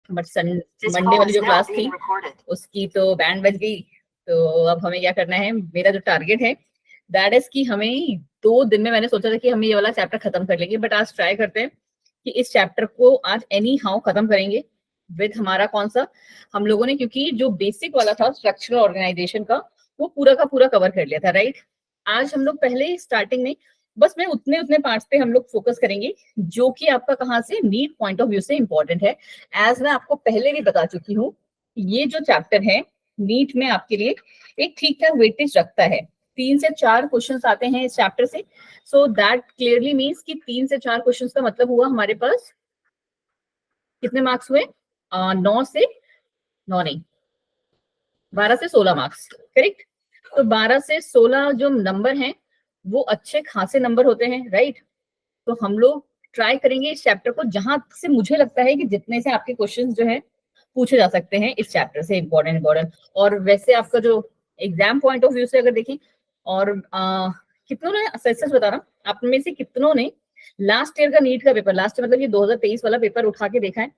But Monday वाली जो class थी उसकी तो बैंड बज गई। तो अब हमें क्या करना है, मेरा जो टारगेट है दैट इज कि हमें 2 दिन में, मैंने सोचा था कि हम ये वाला चैप्टर खत्म कर लेंगे, बट आज ट्राई करते हैं कि इस चैप्टर को आज एनी हाउ खत्म करेंगे विद हमारा कौन सा, हम लोगों ने क्योंकि जो बेसिक वाला था स्ट्रक्चरल ऑर्गेनाइजेशन का वो पूरा का पूरा कवर कर लिया था, राइट। आज हम लोग पहले स्टार्टिंग में बस मैं उतने उतने पार्ट्स पे हम लोग फोकस करेंगे जो कि आपका कहाँ से नीट पॉइंट ऑफ व्यू से इंपॉर्टेंट है। एज मैं आपको पहले भी बता चुकी हूँ, ये जो चैप्टर है नीट में आपके लिए एक ठीक ठाक वेटेज रखता है। 3 से 4 क्वेश्चंस आते हैं इस चैप्टर से। सो दैट क्लियरली मीन्स कि 3 से 4 क्वेश्चंस का मतलब हुआ हमारे पास कितने मार्क्स हुए, 9 नहीं 12 से 16 मार्क्स, करेक्ट। तो 12 से 16 जो नंबर हैं वो अच्छे खासे नंबर होते हैं, राइट। तो हम लोग ट्राई करेंगे इस चैप्टर को, जहां से मुझे लगता है कि जितने से आपके क्वेश्चंस जो है पूछे जा सकते हैं इस चैप्टर से, इंपॉर्टेंट। और वैसे आपका जो एग्जाम पॉइंट ऑफ व्यू से अगर देखें, और कितनों ने, सच सच बता रहा हूं, आप में से कितनों ने लास्ट ईयर का नीट का पेपर, लास्ट मतलब ये 2023 वाला पेपर उठा के देखा है?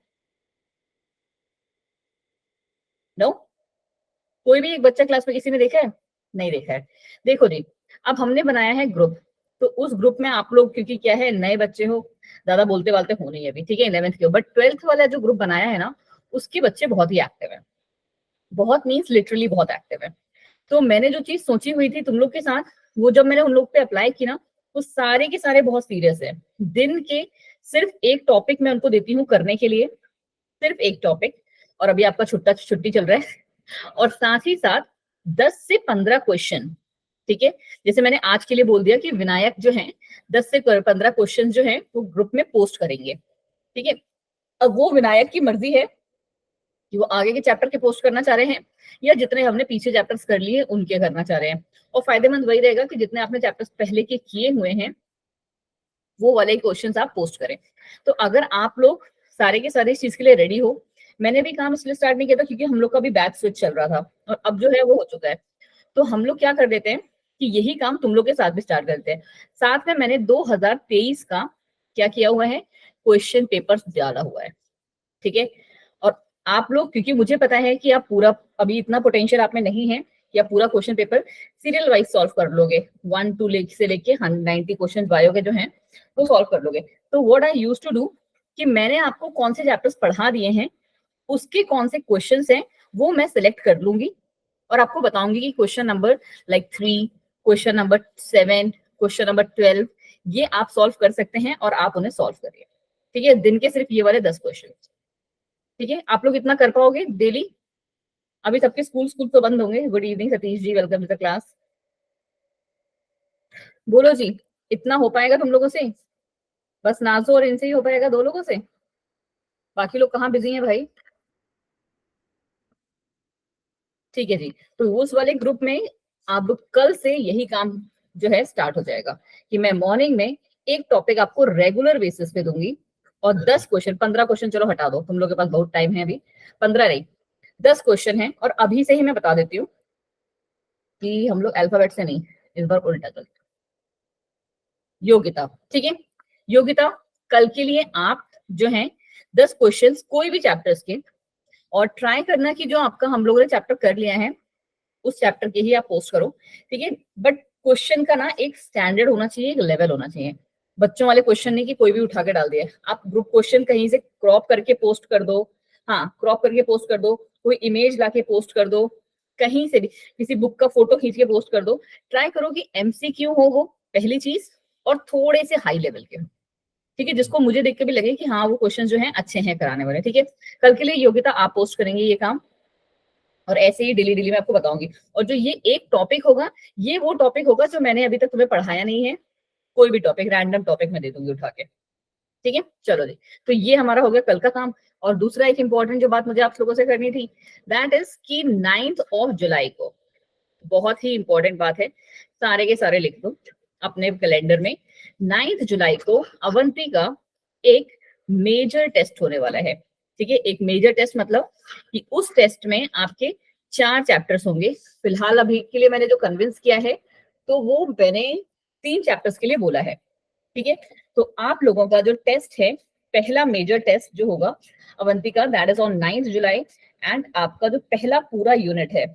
नो, कोई भी एक बच्चा क्लास में किसी ने देखा है? नहीं देखा है। देखो जी, अब हमने बनाया है ग्रुप, तो उस ग्रुप में आप लोग, क्योंकि क्या है नए बच्चे हो, ज्यादा बोलते वालते हो नहीं अभी, ठीक है, 11th के हो, बट 12th वाला जो ग्रुप बनाया है ना, उसके बच्चे बहुत ही एक्टिव है, बहुत मीन्स लिटरली बहुत एक्टिव है। तो मैंने जो चीज सोची हुई थी तुम लोग के साथ, वो जब मैंने उन लोग पे अप्लाई की ना, वो सारे के सारे बहुत सीरियस है। दिन के सिर्फ एक टॉपिक मैं उनको देती हूँ करने के लिए, सिर्फ एक टॉपिक, और अभी आपका छुट्टी चल रहा है। और साथ ही साथ 10 से 15 क्वेश्चन, ठीक है। जैसे मैंने आज के लिए बोल दिया कि विनायक जो है 10 से 15 क्वेश्चन जो है वो ग्रुप में पोस्ट करेंगे, ठीक है। अब वो विनायक की मर्जी है कि वो आगे के चैप्टर के पोस्ट करना चाह रहे हैं या जितने हमने पीछे चैप्टर्स कर लिए उनके करना चाह रहे हैं। और फायदेमंद वही रहेगा कि जितने आपने चैप्टर्स पहले के किए हुए हैं वो वाले क्वेश्चंस आप पोस्ट करें। तो अगर आप लोग सारे के सारे इस चीज के लिए रेडी हो, मैंने भी काम इसलिए स्टार्ट नहीं किया था क्योंकि हम लोग का भी बैच स्विच चल रहा था और अब जो है वो हो चुका है। तो हम लोग क्या कर देते हैं कि यही काम तुम लोग के साथ भी स्टार्ट करते हैं। साथ में मैंने 2023 का क्या किया हुआ है, क्वेश्चन पेपर्स डाला हुआ है, ठीक है। और आप लोग, क्योंकि मुझे पता है कि आप पूरा, अभी इतना पोटेंशियल आप में नहीं है कि आप पूरा question paper serial wise solve कर लोगे, 1 2 से लेके 90 क्वेश्चन बायो के जो हैं वो सॉल्व कर लोगे। तो what I used to do कि मैंने आपको कौन से चैप्टर्स पढ़ा दिए हैं, उसके कौन से क्वेश्चंस हैं वो मैं सिलेक्ट कर लूंगी और आपको बताऊंगी कि question number like 3, question number 7, question number 12 ये आप सॉल्व कर सकते हैं और आप उन्हें सॉल्व करिए, ठीक है। दिन के सिर्फ ये वाले 10 क्वेश्चन, ठीक है। आप लोग इतना कर पाओगे डेली? अभी सबके स्कूल स्कूल तो बंद होंगे। Good evening Satish ji, welcome to the class. बोलो जी, इतना हो पाएगा तुम लोगों से? बस नाजो और इनसे ही हो पाएगा, 2 लोगों से? बाकी लोग कहाँ बिजी हैं भाई? ठीक है जी। तो उस वाले ग्रुप में अब कल से यही काम जो है स्टार्ट हो जाएगा कि मैं मॉर्निंग में एक टॉपिक आपको रेगुलर बेसिस पे दूंगी और 10 क्वेश्चन, 15 क्वेश्चन चलो हटा दो, तुम लोग के पास बहुत टाइम है अभी, 15 नहीं 10 क्वेश्चन है। और अभी से ही मैं बता देती हूँ कि हम लोग अल्फाबेट से नहीं, इस बार उल्टा चलते, योग्यता, ठीक है। योग्यता कल के लिए आप जो है 10 क्वेश्चंस कोई भी चैप्टर्स के, और ट्राई करना कि जो आपका हम लोगों ने चैप्टर कर लिया है उस चैप्टर के ही आप पोस्ट करो, ठीक है। बट क्वेश्चन का ना एक स्टैंडर्ड होना चाहिए, एक लेवल होना चाहिए। बच्चों वाले क्वेश्चन नहीं कि कोई भी उठा के डाल दिया। आप ग्रुप क्वेश्चन कहीं से क्रॉप करके पोस्ट कर दो, हाँ क्रॉप करके पोस्ट कर दो, कोई इमेज लाके पोस्ट कर दो, कहीं से भी किसी बुक का फोटो खींच के पोस्ट कर दो। ट्राई करो कि एमसीक्यू हो वो पहली चीज, और थोड़े से हाई लेवल के, ठीक है, जिसको मुझे देख के भी लगे कि हाँ वो क्वेश्चन जो है अच्छे हैं कराने वाले, ठीक है। कल के लिए योग्यता आप पोस्ट करेंगे ये काम, और ऐसे ही डेली डेली मैं आपको बताऊंगी। और जो ये एक टॉपिक होगा, ये वो टॉपिक होगा जो मैंने अभी तक तुम्हें पढ़ाया नहीं है, कोई भी टॉपिक, रैंडम टॉपिक मैं दे दूंगी उठा के, ठीक है। चलो जी, तो ये हमारा हो गया कल का काम। और दूसरा एक इंपॉर्टेंट जो बात मुझे आप लोगों से करनी थी, दैट इज कि 9 जुलाई को, बहुत ही इंपॉर्टेंट बात है, सारे के सारे लिख दो अपने कैलेंडर में। 9 जुलाई को अवंती का एक मेजर टेस्ट होने वाला है, ठीक है। एक मेजर टेस्ट मतलब कि उस टेस्ट में आपके 4 चैप्टर्स होंगे। फिलहाल अभी के लिए मैंने जो कन्विंस किया है तो वो मैंने 3 चैप्टर्स के लिए बोला है, ठीक है। तो आप लोगों का जो टेस्ट है पहला मेजर टेस्ट जो होगा Avantika, that is on 9th July. And आपका जो पहला पूरा यूनिट है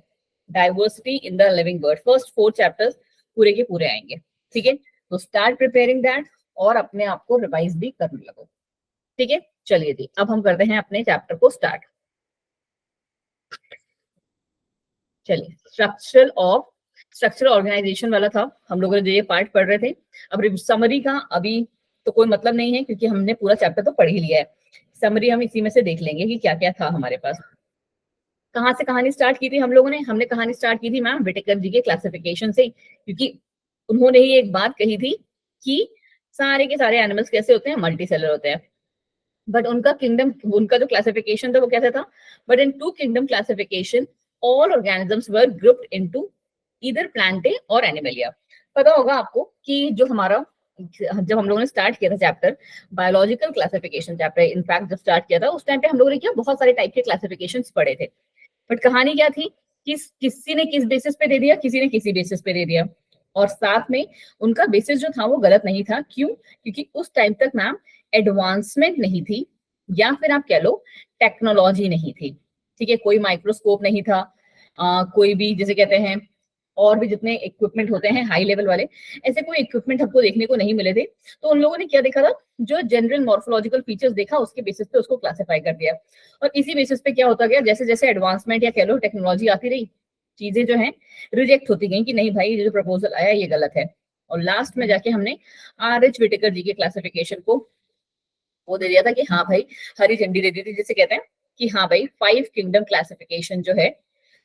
diversity in the living world, first 4 chapters पूरे के पूरे आएंगे। ठीक है, तो स्टार्ट प्रिपेयरिंग दैट और अपने आप को रिवाइज भी करने लगो। ठीक है, चलिए जी अब हम करते हैं अपने चैप्टर को स्टार्ट। चलिए, स्ट्रक्चरल ऑर्गेनाइजेशन वाला था, हम लोगों ने जो ये पार्ट पढ़ रहे थे। अब समरी का अभी तो कोई मतलब नहीं है क्योंकि हमने पूरा चैप्टर तो पढ़ ही लिया है। समरी हम इसी में से देख लेंगे कि क्या क्या था हमारे पास। कहाँ से कहानी स्टार्ट की थी हम लोगों ने? हमने कहानी स्टार्ट की थी मैम विटेकर जी के क्लासिफिकेशन से, क्योंकि उन्होंने ही एक बात कही थी कि सारे के सारे एनिमल्स कैसे होते हैं, मल्टी सेलर होते हैं। बट उनका जो क्लासिफिकेशन था वो कैसा था? But in two kingdom classification all organisms were grouped into either plantae और एनिमलिया। पता होगा आपको कि जो हमारा जब हम लोगों ने स्टार्ट किया था chapter biological classification chapter, in fact जब स्टार्ट किया था उस टाइम पे हम लोगों ने क्या बहुत सारे टाइप के क्लासिफिकेशंस पढ़े थे। बट कहानी क्या थी? किसी ने किस बेसिस पे दे दिया, किसी ने किसी बेसिस पे दे दिया, और साथ में उनका बेसिस जो था वो गलत नहीं था। क्यों? क्योंकि उस टाइम तक मैम एडवांसमेंट नहीं थी, या फिर आप कह लो टेक्नोलॉजी नहीं थी। ठीक है, कोई माइक्रोस्कोप नहीं था, कोई भी जैसे कहते हैं और भी जितने इक्विपमेंट होते हैं हाई लेवल वाले, ऐसे कोई इक्विपमेंट हमको देखने को नहीं मिले थे। तो उन लोगों ने क्या देखा था, जो जनरल मॉर्फोलॉजिकल फीचर्स देखा उसके बेसिस पे उसको क्लासिफाई कर दिया। और इसी बेसिस पे क्या होता गया, जैसे जैसे एडवांसमेंट या कह लो टेक्नोलॉजी आती रही, चीजें जो है रिजेक्ट होती गई कि नहीं भाई ये जो प्रपोजल आया ये गलत है। और लास्ट में जाके हमने R.H. विटेकर जी के क्लासिफिकेशन को वो दे दिया था कि हाँ भाई, हरी झंडी दे दी थी, जिसे कहते हैं कि हाँ भाई 5 किंगडम क्लासिफिकेशन जो है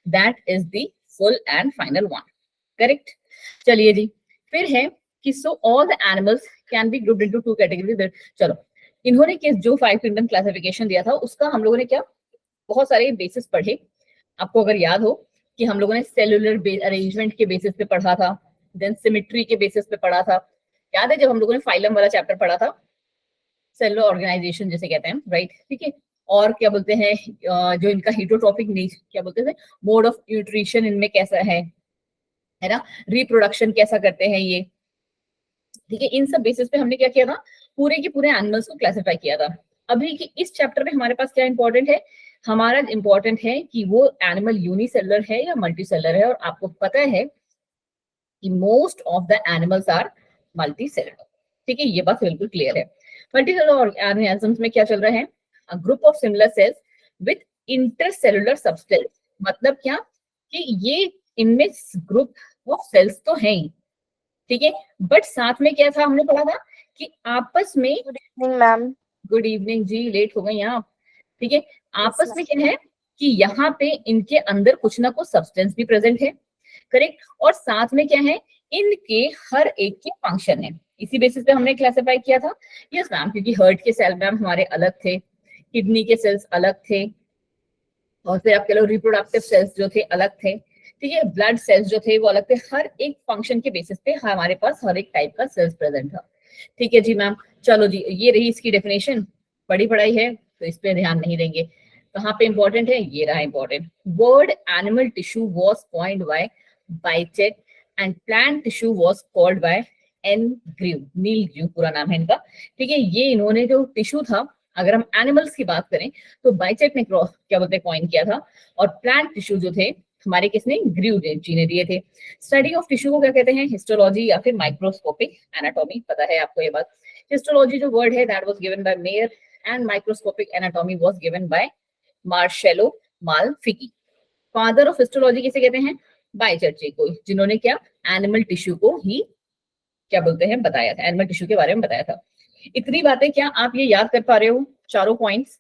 that is the full and final one. Correct. चलिए जी, फिर है कि so all the animals can be grouped into 2 categories. चलो, इन्होंने किस जो 5 किंगडम क्लासिफिकेशन दिया था उसका हम लोगों ने क्या बहुत सारे बेसिस पढ़े। आपको अगर याद हो कि हम लोगों ने सेलुलर अरेंजमेंट के बेसिस पे पढ़ा था, देन सिमेट्री के बेसिस पे पढ़ा था। याद है जब हम लोगों ने फाइलम वाला चैप्टर पढ़ा था, सेलुलर ऑर्गेनाइजेशन जिसे कहते हैं, राइट? ठीक है, और क्या बोलते हैं जो इनका हीटोट्रॉपिक क्या बोलते थे, मोड ऑफ न्यूट्रिशन इनमें कैसा है ना, रिप्रोडक्शन कैसा करते हैं ये। ठीक है, इन सब बेसिस पे हमने क्या किया था, पूरे के पूरे एनिमल्स को क्लासिफाई किया था। अभी की इस चैप्टर में हमारे पास क्या इंपॉर्टेंट है, हमारा इंपॉर्टेंट है कि वो एनिमल यूनिसेलुलर है या मल्टीसेलुलर है। और आपको पता है कि most of the animals are multicellular. ठीक है, ये बात बिल्कुल क्लियर है। मल्टीसेलुलर ऑर्गेनिजम्स में क्या चल रहा है, group of similar sales with intercellular substance. मतलब क्या कि ये इनमें ग्रुप ऑफ सेल्स तो है ही, ठीक है, बट साथ में क्या था हमने पढ़ा था कि आपस में, good evening ma'am. Good evening जी, लेट हो गई आप। ठीक है, आपस में क्या है कि यहाँ पे इनके अंदर कुछ ना कुछ सब्सटेंस भी प्रेजेंट है। करेक्ट, और साथ में क्या है, इनके हर एक के फंक्शन है। इसी बेसिस पे हमने क्लासिफाई किया था। यस मैम, क्योंकि हार्ट के सेल मैम हमारे अलग थे, किडनी के सेल्स अलग थे, और फिर आप कह लो रिप्रोडक्टिव सेल्स जो थे अलग थे। ठीक है, ब्लड सेल्स जो थे वो अलग थे। हर एक फंक्शन के बेसिस पे हमारे पास हर एक टाइप का सेल्स प्रेजेंट था। ठीक है जी मैम, चलो जी, ये रही इसकी डेफिनेशन। बड़ी पढ़ाई है तो इस पे ध्यान नहीं देंगे। कहाँ पे इंपॉर्टेंट है, ये रहा important word, animal tissue was coined by Bichat and plant tissue was called by N Grew, Neil Grew पूरा नाम है इनका। ठीक है, ये इन्होंने जो टिश्यू था, अगर हम एनिमल्स की बात करें तो बाइचेट ने क्या बोलते हैं कॉइन किया था, और प्लांट टिश्यू जो थे हमारे किसने, ग्रीव जी ने दिए थे। स्टडी ऑफ टिश्यू को क्या कहते हैं, हिस्टोलॉजी या फिर माइक्रोस्कोपिक एनाटॉमी। पता है आपको ये बात। हिस्टोलॉजी जो वर्ड है that was given by Mayer, and microscopic anatomy was given by Marcello Malpighi. Father of histology किसे कहते हैं, बाइचेट जी को, जिन्होंने क्या एनिमल टिश्यू को ही क्या बोलते हैं बताया था, एनिमल टिश्यू के बारे में बताया था। इतनी बातें क्या आप ये याद कर पा रहे हो, चारों पॉइंट्स?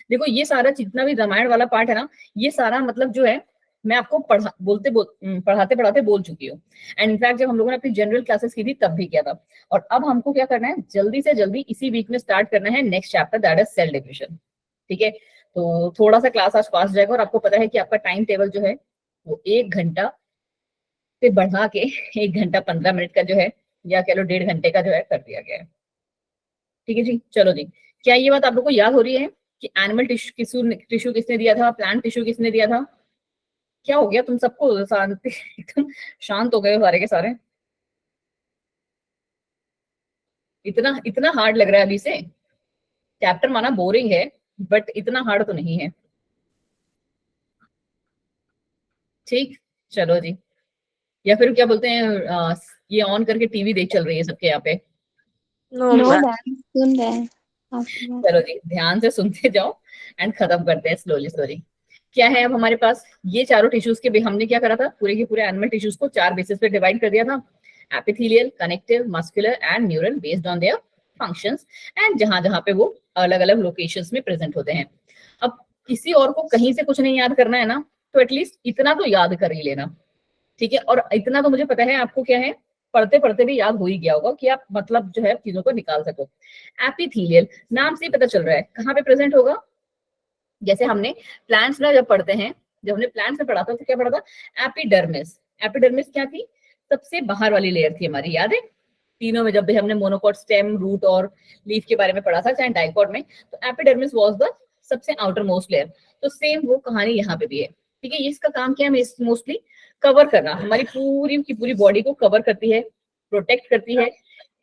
देखो ये सारा जितना भी रामायण वाला पार्ट है ना, ये सारा मतलब जो है मैं आपको पढ़ाते पढ़ाते बोल चुकी हूँ। एंड इनफैक्ट जब हम लोगों ने अपनी जनरल क्लासेस की थी तब भी किया था। और अब हमको क्या करना है, जल्दी से जल्दी इसी वीक में स्टार्ट करना है next chapter, that is cell division. ठीक है, तो थोड़ा सा क्लास आज फास्ट जाएगा, और आपको पता है कि आपका टाइम टेबल जो है वो 1 घंटा से बढ़ा के 1 घंटा 15 मिनट का जो है, या कह लो 1.5 घंटे का जो है कर दिया गया है। ठीक है जी, चलो जी, क्या ये बात आप लोग को याद हो रही है कि एनिमल टिश्यू किसने दिया था, प्लांट टिश्यू किसने दिया था? क्या हो गया तुम सबको, शांति एकदम शांत हो गए हो सारे के सारे? इतना इतना हार्ड लग रहा है अभी से? चैप्टर माना बोरिंग है बट इतना हार्ड तो नहीं है। ठीक, चलो जी। या फिर क्या बोलते हैं, ये ऑन करके टीवी देख चल रही है सबके यहाँ पे। नो मैम, सुन रहे हैं आपकी बात। चलो जी, ध्यान से सुनते जाओ एंड खत्म करते हैं स्लोली स्लोली। क्या है अब हमारे पास, ये चारों टिश्यूज के भी हमने क्या करा था, पूरे के पूरे एनिमल टिश्यूज को 4 बेसिस पे डिवाइड कर दिया था। Epithelial, connective, muscular and neural, based on their functions and जहां जहां पे वो अलग अलग लोकेशंस में प्रेजेंट होते हैं। अब किसी और को कहीं से कुछ नहीं याद करना है ना, तो एटलीस्ट इतना तो याद कर ही लेना। ठीक है, और इतना तो मुझे पता है आपको क्या है, पढ़ते पढ़ते भी याद हो ही गया होगा कि आप मतलब जो है चीजों को निकाल सको। एपिथेलियल, नाम से ही पता चल रहा है कहाँ पे प्रेजेंट होगा। जैसे हमने प्लांट्स में जब पढ़ते हैं, जब हमने प्लांट्स में पढ़ा था तो क्या पढ़ा था, एपिडर्मिस। एपिडर्मिस क्या थी, सबसे बाहर वाली लेयर थी हमारी, याद है। तीनों में जब भी हमने मोनोकॉट, स्टेम, रूट और लीफ के बारे में पढ़ा था, चाहे डाइकॉट में, तो एपिडर्मिस वाज द सबसे आउटर मोस्ट लेयर। तो सेम वो कहानी यहाँ पे भी है। ठीक है, इसका काम क्या है, मोस्टली कवर करना, हमारी पूरी की पूरी बॉडी को कवर करती है, प्रोटेक्ट करती है,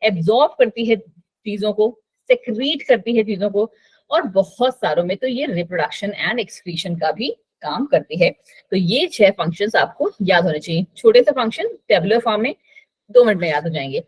एब्जॉर्ब करती है चीजों को, सेक्रीट करती है चीजों को, और बहुत सारों में तो ये रिप्रोडक्शन एंड एक्सक्रीशन का भी काम करती है। तो ये 6 फंक्शंस आपको याद होने चाहिए। छोटे से फंक्शन टेबुलर फॉर्म में 2 मिनट में याद हो जाएंगे।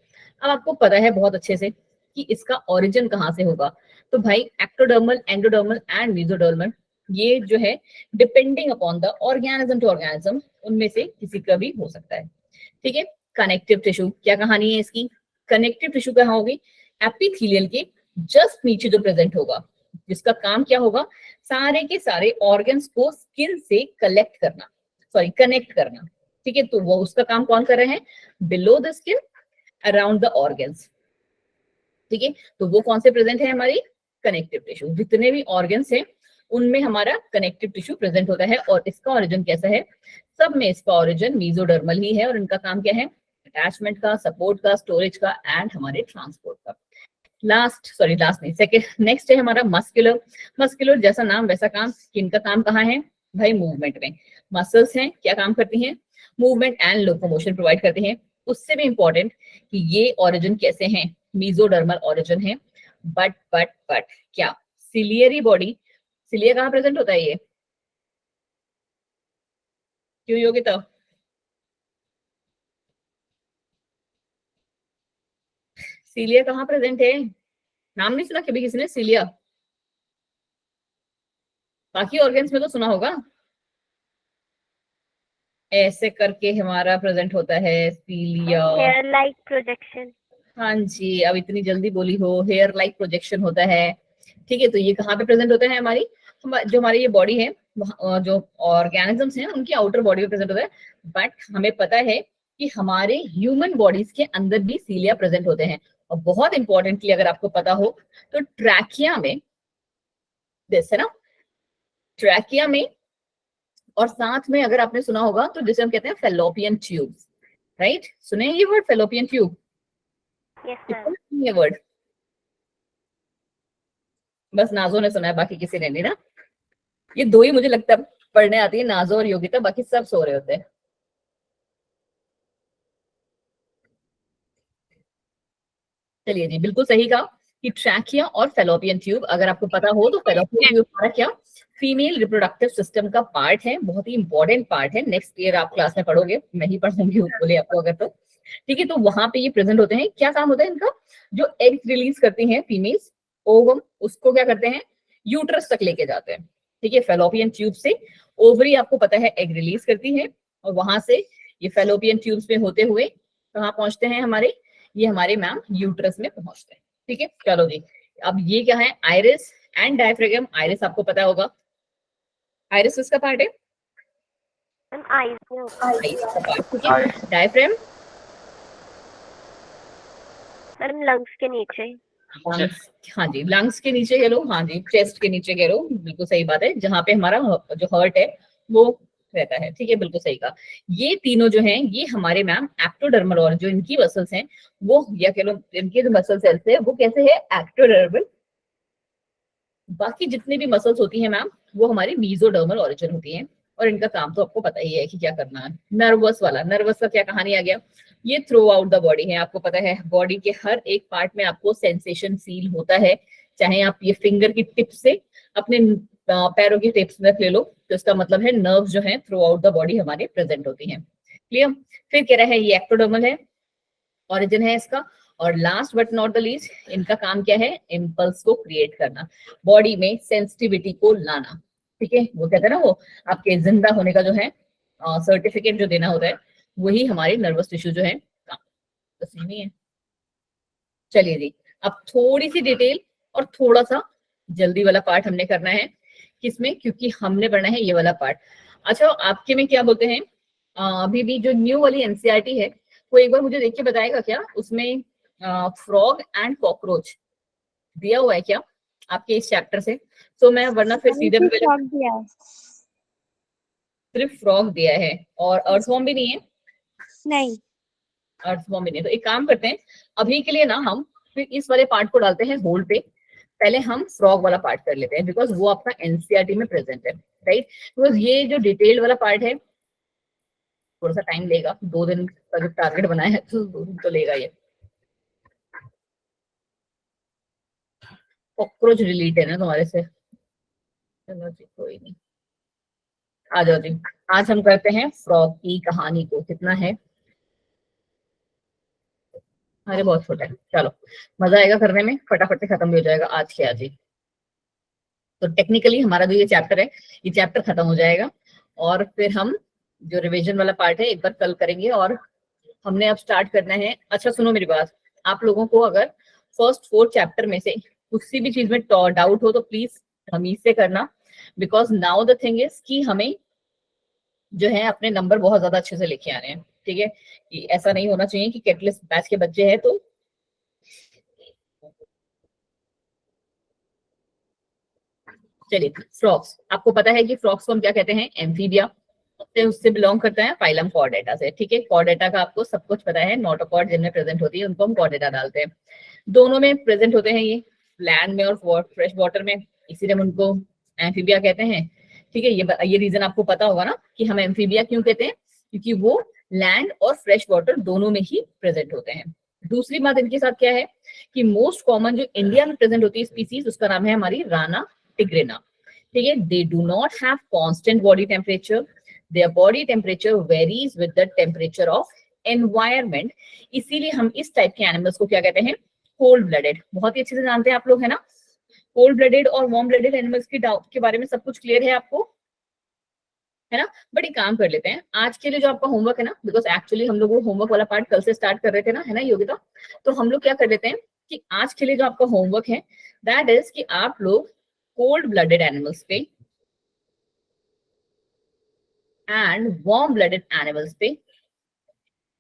अब आपको पता है बहुत अच्छे से कि इसका ओरिजिन कहाँ से होगा। तो भाई एक्टोडर्मल, एंडोडर्मल एंड मेसोडर्मल, ये जो है depending upon the organism to organism, उनमें से किसी का भी हो सकता है। ठीक है, कनेक्टिव टिश्यू, क्या कहानी है इसकी। कनेक्टिव टिश्यू कहाँ होगी, एपिथेलियल के जस्ट नीचे जो प्रेजेंट होगा, जिसका काम क्या होगा, सारे के सारे ऑर्गन्स को स्किन से कलेक्ट करना, सॉरी कनेक्ट करना। ठीक है, तो वो उसका काम कौन कर रहे हैं, below the skin, around the organs. ठीक है, तो वो कौन से प्रेजेंट है, हमारी कनेक्टिव टिश्यू। जितने भी ऑर्गन्स हैं उनमें हमारा कनेक्टिव टिश्यू प्रेजेंट होता है। और इसका ओरिजिन कैसा है, सब में इसका ओरिजिन मेसोडर्मल ही है। और इनका काम क्या है, अटैचमेंट का, सपोर्ट का, स्टोरेज का एंड हमारे ट्रांसपोर्ट का। लास्ट नहीं, सेकेंड, नेक्स्ट है हमारा मस्कुलर। मस्कुलर जैसा नाम वैसा काम, स्किन का काम कहाँ है भाई, मूवमेंट में। मसल्स हैं, क्या काम करती हैं, मूवमेंट एंड लोकोमोशन प्रोवाइड करती हैं। उससे भी इंपॉर्टेंट कि ये ओरिजिन कैसे हैं, मेसोडर्मल ओरिजिन है। बट क्या सिलियरी बॉडी, सिलिया कहाँ प्रेजेंट होता है ये, क्यों योगिता, सिलिया कहाँ प्रेजेंट है, नाम नहीं सुना कभी किसी ने सिलिया, बाकी ऑर्गन्स में तो सुना होगा। ऐसे करके हमारा प्रेजेंट होता है सिलिया। Hair like projection. हाँ जी, अब इतनी जल्दी बोली हो, हेयर लाइक प्रोजेक्शन होता है। ठीक है, तो ये कहाँ पे प्रेजेंट होता है, हमारी जो हमारी ये बॉडी है, जो ऑर्गेनिजम्स हैं उनकी आउटर बॉडी में प्रेजेंट होता है। बट हमें पता है कि हमारे ह्यूमन बॉडीज के अंदर भी सीलिया प्रेजेंट होते हैं। और बहुत इंपॉर्टेंटली अगर आपको पता हो तो ट्रैकिया में, जैसे ना ट्रैकिया में, और साथ में अगर आपने सुना होगा तो जिसे हम कहते हैं फेलोपियन ट्यूब्स, राइट, सुने ये वर्ड फेलोपियन ट्यूब, ये वर्ड बस नाजो ने सुना है, बाकी किसी ने नहीं ना। ये 2 ही मुझे लगता है पढ़ने आती है, नाजो और योगिता, बाकी सब सो रहे होते हैं। चलिए जी, बिल्कुल सही कहा कि ट्रैकिया और फेलोपियन ट्यूब, अगर आपको पता हो तो फेलोपियन ट्यूब हमारा क्या, फीमेल रिप्रोडक्टिव सिस्टम का पार्ट है, बहुत ही इंपॉर्टेंट पार्ट है। नेक्स्ट ईयर आप क्लास में पढ़ोगे, मैं ही पढ़ूंगी बोले आपको अगर तो। ठीक है, तो वहां पे ये प्रेजेंट होते हैं। क्या काम होता है इनका, जो एग रिलीज करती हैं फीमेल्स, ओवम, उसको क्या करते हैं, यूट्रस तक लेके जाते हैं। ठीक है, फेलोपियन ट्यूब से ओवरी आपको पता है एग रिलीज करती है, और वहां से ये फेलोपियन ट्यूब्स में होते हुए कहाँ पहुंचते हैं हमारे, ये हमारे मैम यूट्रस में पहुंचते हैं। ठीक है, चलो जी, अब ये क्या है, आइरिस एंड डायफ्राम। आइरिस आपको पता होगा, आइरिस किसका पार्ट है, आइस का पार्ट। ठीक है, डायफ्राम लंग्स के नीचे। हाँ जी, लंग्स के नीचे कह लो, हाँ जी, चेस्ट के नीचे कह लो, बिल्कुल सही बात है, जहां पे हमारा जो हार्ट है वो रहता है। ठीक है, बिल्कुल सही कहा। ये तीनों जो हैं ये हमारे मैम एक्टोडर्मल, और जो इनकी मसल्स हैं वो, या कह लो इनके जो मसल सेल्स है वो कैसे है, एक्टोडर्मल। बाकी जितनी भी मसल्स होती हैं मैम वो हमारी मेसोडर्मल ओरिजिन होती हैं। और इनका काम तो आपको पता ही है कि क्या करना है। नर्वस वाला, नर्वस का क्या कहानी आ गया, ये थ्रू आउट द बॉडी है, आपको पता है बॉडी के हर एक पार्ट में आपको सेंसेशन फील होता है, चाहे आप ये फिंगर की टिप से अपने पैरों की टिप्स में ले लो, तो इसका मतलब है नर्व्स जो है थ्रू आउट द बॉडी हमारे प्रेजेंट होती हैं। क्लियर। फिर कह रहा है ये एक्टोडर्मल है, ओरिजिन है इसका, और last but not the least इनका काम क्या है, इम्पल्स को क्रिएट करना, बॉडी में सेंसिटिविटी को लाना। ठीक है, वो कहते हैं ना, वो आपके जिंदा होने का जो है सर्टिफिकेट जो देना होता है, वही हमारे नर्वस टिश्यू जो है काम, तो सेम ही है। चलिए जी, अब थोड़ी सी डिटेल और थोड़ा सा जल्दी वाला पार्ट हमने करना है, किसमें, क्योंकि हमने पढ़ना है ये वाला पार्ट। अच्छा, आपके में क्या बोलते हैं, अभी भी जो न्यू वाली एनसीईआरटी है, वो एक बार मुझे देख के बताएगा क्या, उसमें फ्रॉग एंड कॉकरोच दिया हुआ है क्या आपके इस चैप्टर से? तो मैं वरना फिर सीधे मैंने फ्रॉग दिया है। सिर्फ फ्रॉग दिया है और अर्थवॉर्म भी नहीं है? नहीं, अर्थवॉर्म भी नहीं, तो एक काम करते हैं, अभी के लिए ना हम फिर इस वाले पार्ट को डालते हैं होल्ड पे, पहले हम फ्रॉग वाला पार्ट कर लेते हैं, बिकॉज वो आपका एनसीईआरटी में प्रेजेंट है, राइट। बिकॉज ये जो डिटेल वाला पार्ट है थोड़ा सा टाइम लेगा, 2 दिन का जो टारगेट बनाया है तो 2 दिन तो लेगा ये। कॉकरोच रिलेट है ना तुम्हारे से, चलो जी कोई नहीं, आ जाओ जी। आज हम करते हैं फ्रॉग की कहानी को, कितना है, अरे बहुत छोटा है, चलो मजा आएगा करने में, फटाफट से खत्म भी हो जाएगा आज के आज ही। तो टेक्निकली हमारा जो ये चैप्टर है, ये चैप्टर खत्म हो जाएगा, और फिर हम जो रिवीजन वाला पार्ट है एक बार कल करेंगे, और हमने अब स्टार्ट करना है। अच्छा सुनो मेरी बात, आप लोगों को अगर फर्स्ट 4 चैप्टर में से किसी भी चीज में डाउट हो तो प्लीज हमीज से करना, because now the thing is कि हमें जो है अपने नंबर बहुत ज्यादा अच्छे से लेके आने हैं। ठीक है, कि ऐसा नहीं होना चाहिए कि कैटलिस्ट बैच के बच्चे हैं तो चलिए। फ्रॉक्स, आपको पता है कि फ्रॉक्स को हम क्या कहते हैं, एम्फीबिया, उससे बिलोंग करता है फाइलम कॉर्डेटा से। ठीक है, कॉर्डेटा का आपको सब कुछ पता है, नोटोकॉर्ड जिनमें प्रेजेंट होती है उनको हम कॉर्डेटा डालते हैं। दोनों में प्रेजेंट होते हैं ये, लैंड में और फ्रेश वाटर में, इसीलिए हम उनको एम्फीबिया कहते हैं। ठीक है, ये रीजन आपको पता होगा ना कि हम एम्फीबिया क्यों कहते हैं, क्योंकि वो लैंड और फ्रेश वाटर दोनों में ही प्रेजेंट होते हैं। दूसरी बात इनके साथ क्या है कि मोस्ट कॉमन जो इंडिया में प्रेजेंट होती है स्पीसीज, उसका नाम है हमारी राना टिग्रिना। ठीक है, they do not have constant body temperature, their body temperature varies with the temperature of environment, इसीलिए हम इस टाइप के एनिमल्स को क्या कहते हैं, कोल्ड ब्लडेड। बहुत ही अच्छे से जानते हैं आप लोग, है ना, कोल्ड ब्लडेड और वार्म ब्लडेड एनिमल्स की डाउट के बारे में सब कुछ क्लियर है आपको, है ना। बट एक काम कर लेते हैं, आज के लिए जो आपका होमवर्क है ना, बिकॉज एक्चुअली हम लोग वो होमवर्क वाला पार्ट कल से स्टार्ट कर रहे थे ना, है ना योगिता, तो हम लोग क्या कर लेते हैं कि आज के लिए जो आपका होमवर्क है दैट इज कि आप लोग कोल्ड ब्लडेड एनिमल्स पे एंड वार्म ब्लडेड एनिमल्स पे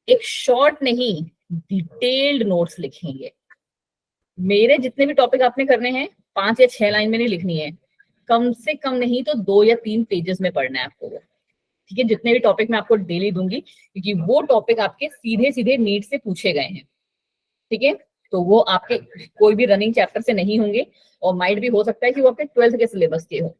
एक शॉर्ट नहीं डिटेल्ड नोट्स लिखेंगे। मेरे जितने भी टॉपिक आपने करने हैं 5 या 6 लाइन में नहीं लिखनी है, कम से कम नहीं तो 2 या 3 पेजेस में पढ़ना है आपको वो। ठीक है, जितने भी टॉपिक मैं आपको डेली दूंगी, क्योंकि वो टॉपिक आपके सीधे सीधे नीट से पूछे गए हैं। ठीक है, तो वो आपके कोई भी रनिंग चैप्टर से नहीं होंगे, और माइट भी हो सकता है कि वो आपके 12th के सिलेबस के हो।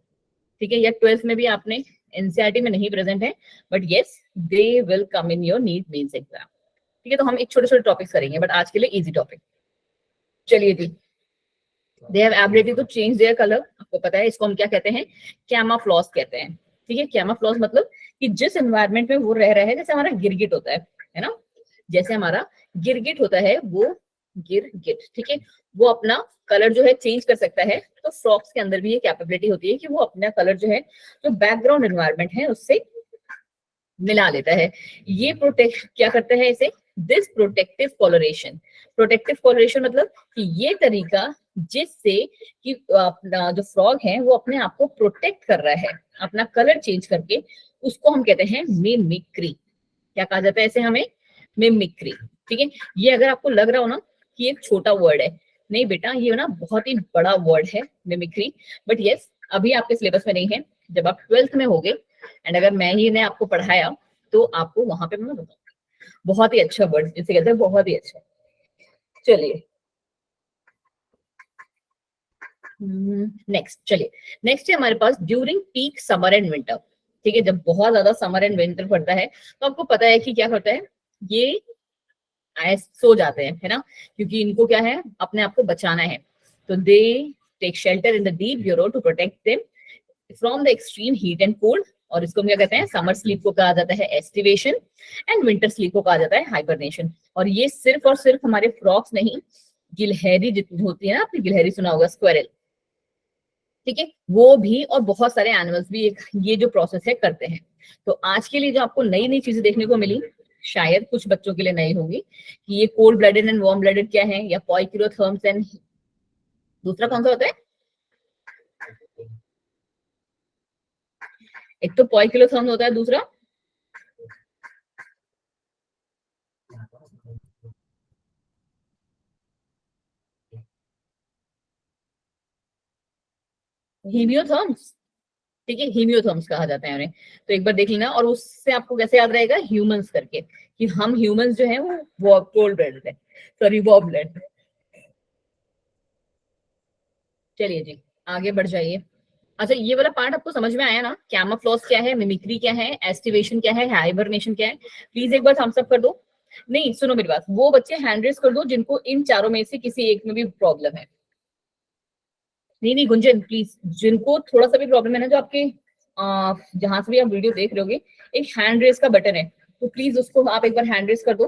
ठीक है, या 12th में भी आपने एनसीईआरटी में नहीं प्रेजेंट है, but yes they will come in your NEET mains exam. ठीक है, तो हम एक छोटे छोटे टॉपिक्स करेंगे, बट आज के लिए इजी टॉपिक। चलिए जी, they have ability to change their colour, आपको पता है इसको हम क्या कहते हैं, कैमाफ्लॉज कहते हैं। ठीक है, कैमाफ्लॉज मतलब कि जिस एनवायरनमेंट में वो रह रहा है, जैसे हमारा गिरगिट होता है ना, जैसे हमारा गिरगिट होता है वो गिरगिट, ठीक है, वो अपना कलर जो है चेंज कर सकता है, तो फ्रॉक्स के अंदर भी ये कैपेबिलिटी होती है कि वो अपना कलर जो है, जो बैकग्राउंड एनवायरनमेंट है उससे मिला लेता है। ये प्रोटेक्ट क्या करता है इसे, दिस प्रोटेक्टिव कॉलोरेशन, प्रोटेक्टिव कॉलोरेशन मतलब कि ये तरीका जिससे कि अपना जो फ्रॉग है वो अपने आप को प्रोटेक्ट कर रहा है अपना कलर चेंज करके, उसको हम कहते हैं मिमिक्री। क्या कहा जाता है ऐसे हमें, मिमिक्री। ठीक है, ये अगर आपको लग रहा हो ना कि एक छोटा वर्ड है, नहीं बेटा ये ना बहुत ही बड़ा वर्ड है मिमिक्री, बट यस अभी आपके सिलेबस में नहीं है, जब आप 12th में होगे एंड अगर मैं ही ने आपको पढ़ाया तो आपको वहां पे मैं बताऊंगी। बहुत ही अच्छा वर्ड जिसे कहते हैं, बहुत ही अच्छा। चलिए नेक्स्ट, चलिए नेक्स्ट है हमारे पास during peak summer and winter. ठीक है, जब बहुत ज्यादा समर एंड विंटर पड़ता है तो आपको पता है कि क्या होता है, ये सो जाते हैं, है ना, क्योंकि इनको क्या है, अपने आप को बचाना है। तो they take shelter in the deep burrow to protect them from the extreme heat and cold. और इसको हम क्या कहते हैं, समर स्लीप को कहा जाता है एस्टिवेशन, एंड विंटर स्लीप को कहा जाता है हाइबरनेशन। और ये सिर्फ और सिर्फ हमारे फ्रॉक्स नहीं, गिलहरी जितनी होती है ना, आपने गिलहरी सुना होगा, स्क्वेरल, ठीक है, वो भी और बहुत सारे एनिमल्स भी ये जो प्रोसेस है करते हैं। तो आज के लिए जो आपको नई नई चीजें देखने को मिली, शायद कुछ बच्चों के लिए नई होगी, कि ये cold blooded and warm blooded क्या है, या पॉइक्रोथर्म्स एंड दूसरा कौन सा होता है, एक तो पॉइक्रोथर्म्स होता है, दूसरा हीमियोथर्म्स, ठीक है, हीमियोथर्म्स कहा जाता है उन्हें। तो एक बार देख लेना, और उससे आपको कैसे याद रहेगा, ह्यूमंस करके, कि हम ह्यूमंस जो है वो कोल्ड ब्लडेड है, सॉरी वार्म ब्लडेड। चलिए जी, आगे बढ़ जाइए। अच्छा, ये वाला पार्ट आपको समझ में आया ना, कैमोफ्लेज क्या है, मिमिक्री क्या है, एस्टिवेशन क्या है, हाइबरनेशन क्या है? प्लीज एक बार थम्स अप कर दो। नहीं, सुनो मेरी बात, वो बच्चे हैंड रेस कर दो जिनको इन चारों में से किसी एक में भी प्रॉब्लम है। नहीं नहीं गुंजन, प्लीज, जिनको थोड़ा सा भी प्रॉब्लम है ना, जो आपके जहां से भी आप वीडियो देख रहे होगे, एक हैंड रेस का बटन है, तो प्लीज उसको आप एक बार हैंड रेस कर दो।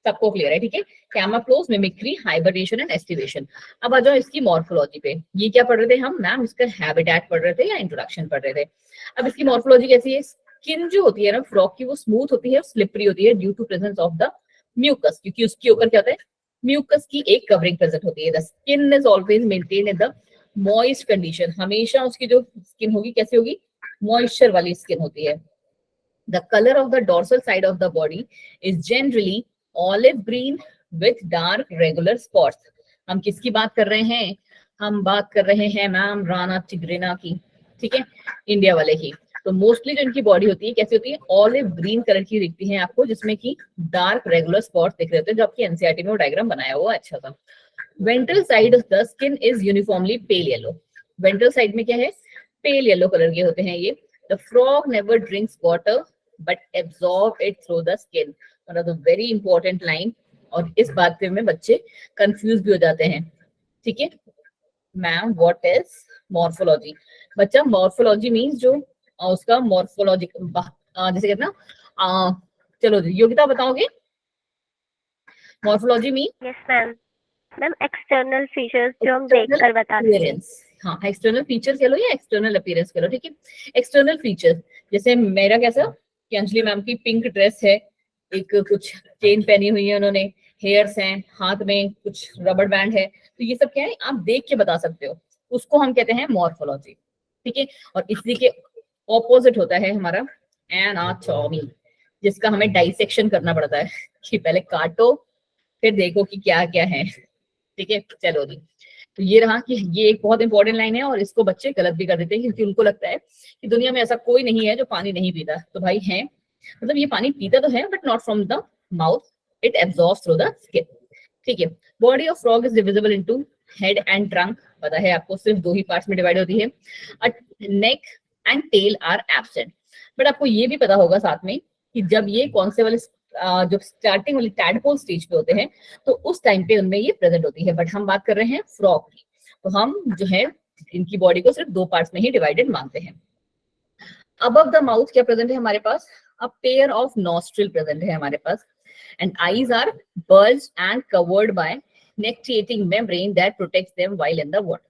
सबको क्लियर है, ठीक है? Camouflage, mimicry, hibernation and aestivation. अब आ जाओ इसकी मॉर्फोलॉजी पे। ये क्या पढ़ रहे थे हम मैम, इसका हैबिटेट पढ़ रहे थे या इंट्रोडक्शन पढ़ रहे थे? अब इसकी मॉर्फोलॉजी कैसी है? स्किन जो होती है ना फ्रॉक की, वो स्मूथ होती है, स्लिपरी होती है due to presence of the mucus, क्योंकि उसके ऊपर क्या होता है, म्यूकस की एक कवरिंग प्रेजेंट होती है। The skin is always maintain in the moist condition, हमेशा उसकी जो स्किन होगी कैसी होगी, मॉइस्चर वाली स्किन होती है। The color of the dorsal side of the body is generally olive green with dark regular spots. हम किसकी बात कर रहे हैं? हम बात कर रहे हैं मैम राना टिग्रिना की, ठीक है, इंडिया वाले की। तो मोस्टली जो इनकी बॉडी होती है कैसी होती है, ऑलिव ग्रीन कलर की दिखती है आपको, जिसमें की डार्क रेगुलर स्पॉट्स दिख रहे होते हैं, जो आपकी एनसीईआरटी में वो डायग्राम बनाया हुआ है अच्छा सा। Ventral side of the skin is uniformly pale yellow. Ventral side में क्या है, पेल येलो कलर के होते हैं ये। The frog never drinks water but absorb it through the skin. One of the very important line, और इस बात पे में बच्चे कंफ्यूज भी हो जाते हैं, ठीक है मैम। What is morphology? बच्चा, मॉर्फोलॉजी मींस जो उसका मॉर्फोलॉजी, जैसे कहते हैं ना, चलो जी, योगिता बताओगे morphology mean? Yes ma'am. Ma'am external features जो हम देख कर बताते हैं। हाँ, एक्सटर्नल फीचर्स कह लो या एक्सटर्नल अपीयरेंस कह लो, ठीक है। एक्सटर्नल फीचर्स, जैसे मेरा कैसा, कि अंजलि मैम की पिंक ड्रेस है, एक कुछ चेन पहनी हुई है उन्होंने, हेयर्स हैं, हाथ में कुछ रबर बैंड है, तो ये सब क्या है, आप देख के बता सकते हो, उसको हम कहते हैं मॉर्फोलॉजी, ठीक है। और इसी के ऑपोजिट होता है हमारा एनाटॉमी, जिसका हमें डाइसेक्शन करना पड़ता है, कि पहले काटो फिर देखो कि क्या क्या है, ठीक है। चलो जी, तो ये रहा कि ये एक बहुत इंपॉर्टेंट लाइन है, और इसको बच्चे गलत भी कर देते हैं, क्योंकि उनको लगता है कि दुनिया में ऐसा कोई नहीं है जो पानी नहीं पीता। तो भाई है, मतलब ये पानी पीता तो है, but not from the mouth, it absorbs through the skin, ठीक है। Body of frog is divisible into head and trunk, पता है आपको, सिर्फ दो ही पार्ट्स में डिवाइड होती है। Neck and tail are absent. But आपको ये भी पता होगा साथ में कि जब ये कौन से वाले जो स्टार्टिंग वाली टैडपोल स्टेज पे होते हैं, तो उस टाइम पे उनमें ये प्रेजेंट होती है। बट हम बात कर रहे हैं फ्रॉग की, तो हम जो है इनकी बॉडी को सिर्फ दो पार्ट्स में ही डिवाइडेड मानते हैं। अबव द माउथ क्या प्रेजेंट है हमारे पास? A pair of nostril present है हमारे पास, and eyes are bulge and covered by nictitating membrane that protects them while in the water,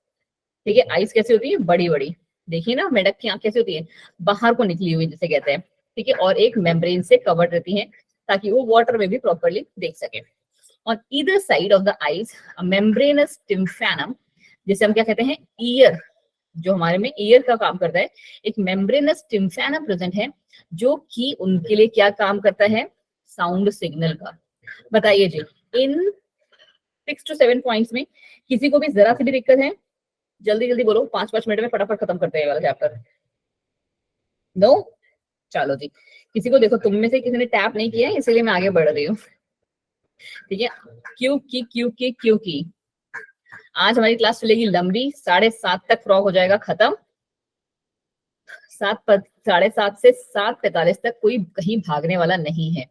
ठीक है। आईज कैसी होती है? बड़ी बड़ी, देखिए ना मेढक की आंख कैसी होती है, बाहर को निकली हुई जिसे कहते हैं, ठीक है, और एक मेम्ब्रेन से कवर्ड रहती है, ताकि वो वाटर में भी प्रॉपर्ली देख सके। On either side of the eyes, a membranous tymphanum, जिसे हम क्या कहते हैं, ईयर, जो हमारे में ईयर का काम करता है, एक मेम्ब्रेनस टिम्फैनम प्रेजेंट है, जो कि उनके लिए क्या काम करता है, साउंड सिग्नल का। बताइए जी, इन 6 to 7 पॉइंट्स में किसी को भी जरा सी भी दिक्कत है? जल्दी जल्दी बोलो, 5-5 मिनट में फटाफट खत्म करते हैं वाला चैप्टर। नो? चलो जी, किसी को, देखो तुम में से किसी ने टैप नहीं किया है, इसीलिए मैं आगे बढ़ रही हूँ, ठीक है। क्योंकि आज हमारी क्लास चलेगी लंबी, 7:30 तक फ्रॉग हो जाएगा खत्म, 7:30 से 7:45 तक कोई कहीं भागने वाला नहीं है,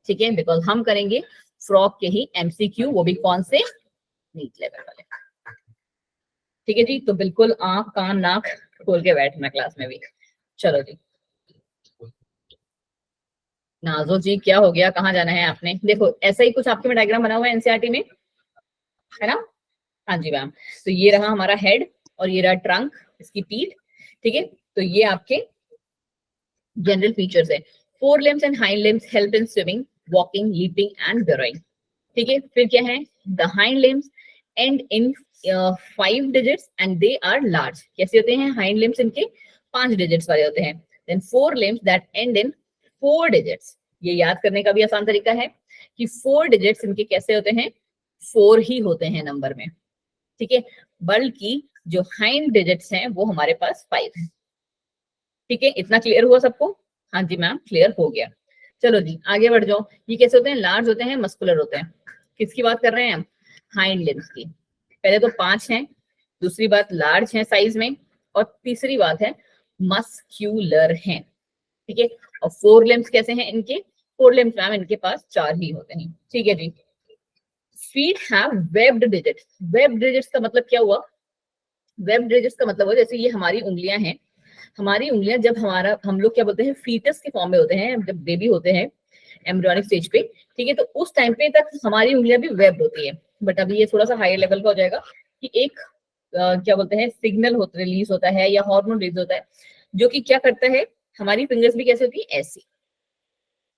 ठीक है, बिकॉज हम करेंगे फ्रॉक के ही एमसीक्यू, वो भी कौन से, नीट लेवल वाले, ठीक है जी। तो बिल्कुल आंख कान नाक खोल के बैठना क्लास में भी। चलो जी, नाजो जी क्या हो गया, कहाँ जाना है आपने? देखो ऐसा ही कुछ आपके में डायग्राम बना हुआ है एनसीईआरटी में, है ना? हाँ जी मैम। तो ये रहा हमारा हेड और ये रहा ट्रंक, इसकी पीठ, ठीक है। तो ये आपके जनरल फीचर्स है। 4 limbs and hind limbs help in swimming, walking, leaping and burrowing, ठीक है। फिर क्या है, the hind limbs and in 5 digits and they are large. कैसे होते हैं हाइंड limbs? इनके 5 digits वाले होते हैं। Then 4 limbs that end in 4 digits। ये याद करने का भी आसान तरीका है कि 4 digits इनके कैसे होते हैं, 4 ही होते हैं नंबर में, ठीक है। बल्कि जो हाइंड डिजिट्स हैं वो हमारे पास 5 है, ठीक है। इतना क्लियर हुआ सबको? हाँ जी मैम, क्लियर हो गया। चलो जी आगे बढ़ जाओ। ये कैसे होते हैं, लार्ज होते हैं, मस्कुलर होते हैं। किसकी बात कर रहे हैं हम, हाइंड लिम्स की। पहले तो 5 हैं, दूसरी बात लार्ज है साइज में, और तीसरी बात है मस्क्यूलर हैं, ठीक है। और 4 लिम्स कैसे हैं इनके, 4 लिम्स मैम इनके पास 4 ही होते हैं, ठीक है जी। Feet have webbed digits. Webbed digits का मतलब क्या हुआ, वेब्ड डिजिट्स का मतलब हुआ जैसे ये हमारी उंगलियां हैं, हमारी उंगलियां जब हम लोग क्या बोलते हैं, फीटस के फॉर्म में होते हैं, जब बेबी होते हैं एम्ब्रियोनिक स्टेज पे, ठीक है। तो उस टाइम पे तक हमारी उंगलियां भी वेब्ड होती है, बट अभी ये थोड़ा सा हायर लेवल का हो जाएगा कि एक क्या बोलते हैं, सिग्नल होता रिलीज होता है या हार्मोन रिलीज होता है, जो कि क्या करता है, हमारी फिंगर्स भी कैसे होती है, ऐसी,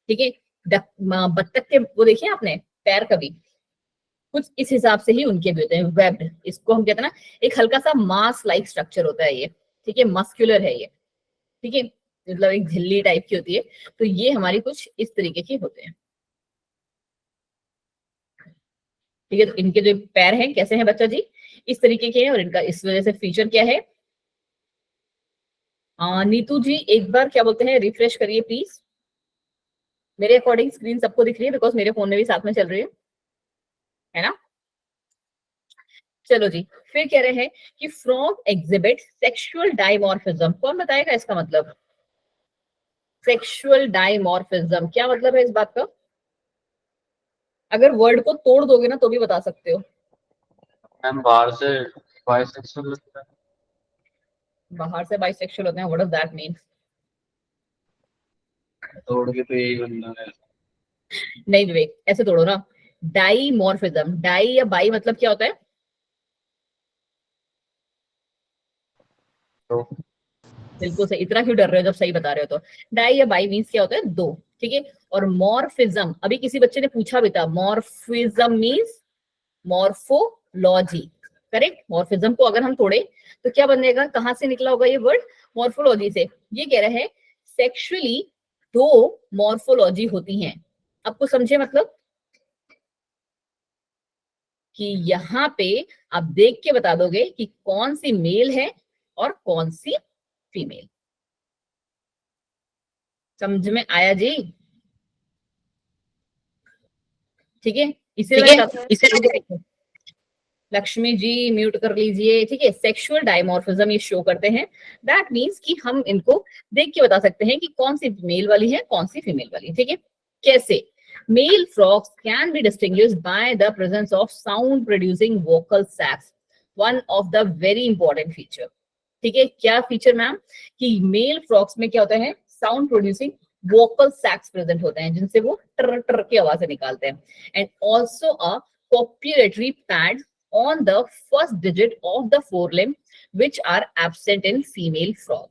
ठीक है। बत्तख के वो देखिए आपने पैर, कभी कुछ इस हिसाब से ही उनके भी होते हैं, वेब्ड। इसको हम कहते हैं ना, एक हल्का सा मास लाइक स्ट्रक्चर होता है ये, ठीक है, मस्कुलर है ये, ठीक है, मतलब एक झिल्ली टाइप की होती है। तो ये हमारी कुछ इस तरीके के होते हैं, ठीक है। तो इनके जो पैर हैं कैसे हैं बच्चा जी, इस तरीके के हैं, और इनका इस वजह से फीचर क्या है। नीतू जी एक बार क्या बोलते हैं, रिफ्रेश करिए प्लीज। मेरे अकॉर्डिंग स्क्रीन सबको दिख रही है, बिकॉज मेरे फोन में भी साथ में चल रही है ना? चलो जी, फिर कह रहे हैं कि फ्रॉग एग्जिबिट सेक्सुअल डाइमॉर्फिज्म। कौन बताएगा इसका मतलब, सेक्सुअल डाइमॉर्फिज्म क्या मतलब है इस बात का? अगर वर्ड को तोड़ दोगे ना तो भी बता सकते हो। मैम बाहर से बाइसेक्सुअल लगता है। बाहर से बाइसेक्सुअल होते हैं, व्हाट डज दैट मीन? तोड़ के तो यही बनना है। नहीं विवेक, ऐसे तोड़ो ना। डाइमॉर्फिज्म, डाई या बाई मतलब क्या होता है? तो बिल्कुल सही, इतना क्यों डर रहे हो जब सही बता रहे हो? तो डाई या बाई मीन्स क्या होता है, दो, ठीक है। और मॉर्फिज्म, अभी किसी बच्चे ने पूछा भी था, morphism means morphology, correct. Morphism को अगर हम तोड़े तो क्या बनेगा, कहां से निकला होगा ये वर्ड, मॉर्फोलॉजी से। ये कह रहे हैं सेक्सुअली दो मॉर्फोलॉजी होती हैं। आपको समझे मतलब कि यहाँ पे आप देख के बता दोगे कि कौन सी मेल है और कौन सी फीमेल। समझ में आया जी? ठीक है, इसे लक्ष्मी जी म्यूट कर लीजिए, ठीक है। सेक्सुअल डायमॉर्फिज्म ये शो करते हैं, दैट मीन्स कि हम इनको देख के बता सकते हैं कि कौन सी मेल वाली है कौन सी फीमेल वाली, ठीक है। कैसे, male frogs can be distinguished by the presence of sound producing vocal sacs, one of the very important feature, ठीक है। क्या फीचर मैम, कि मेल फ्रॉग्स में क्या होता है, sound producing vocal sacs present होते हैं, जिनसे वो टर टर की आवाजें निकालते हैं। And also a copulatory pad on the first digit of the forelimb which are absent in female frog।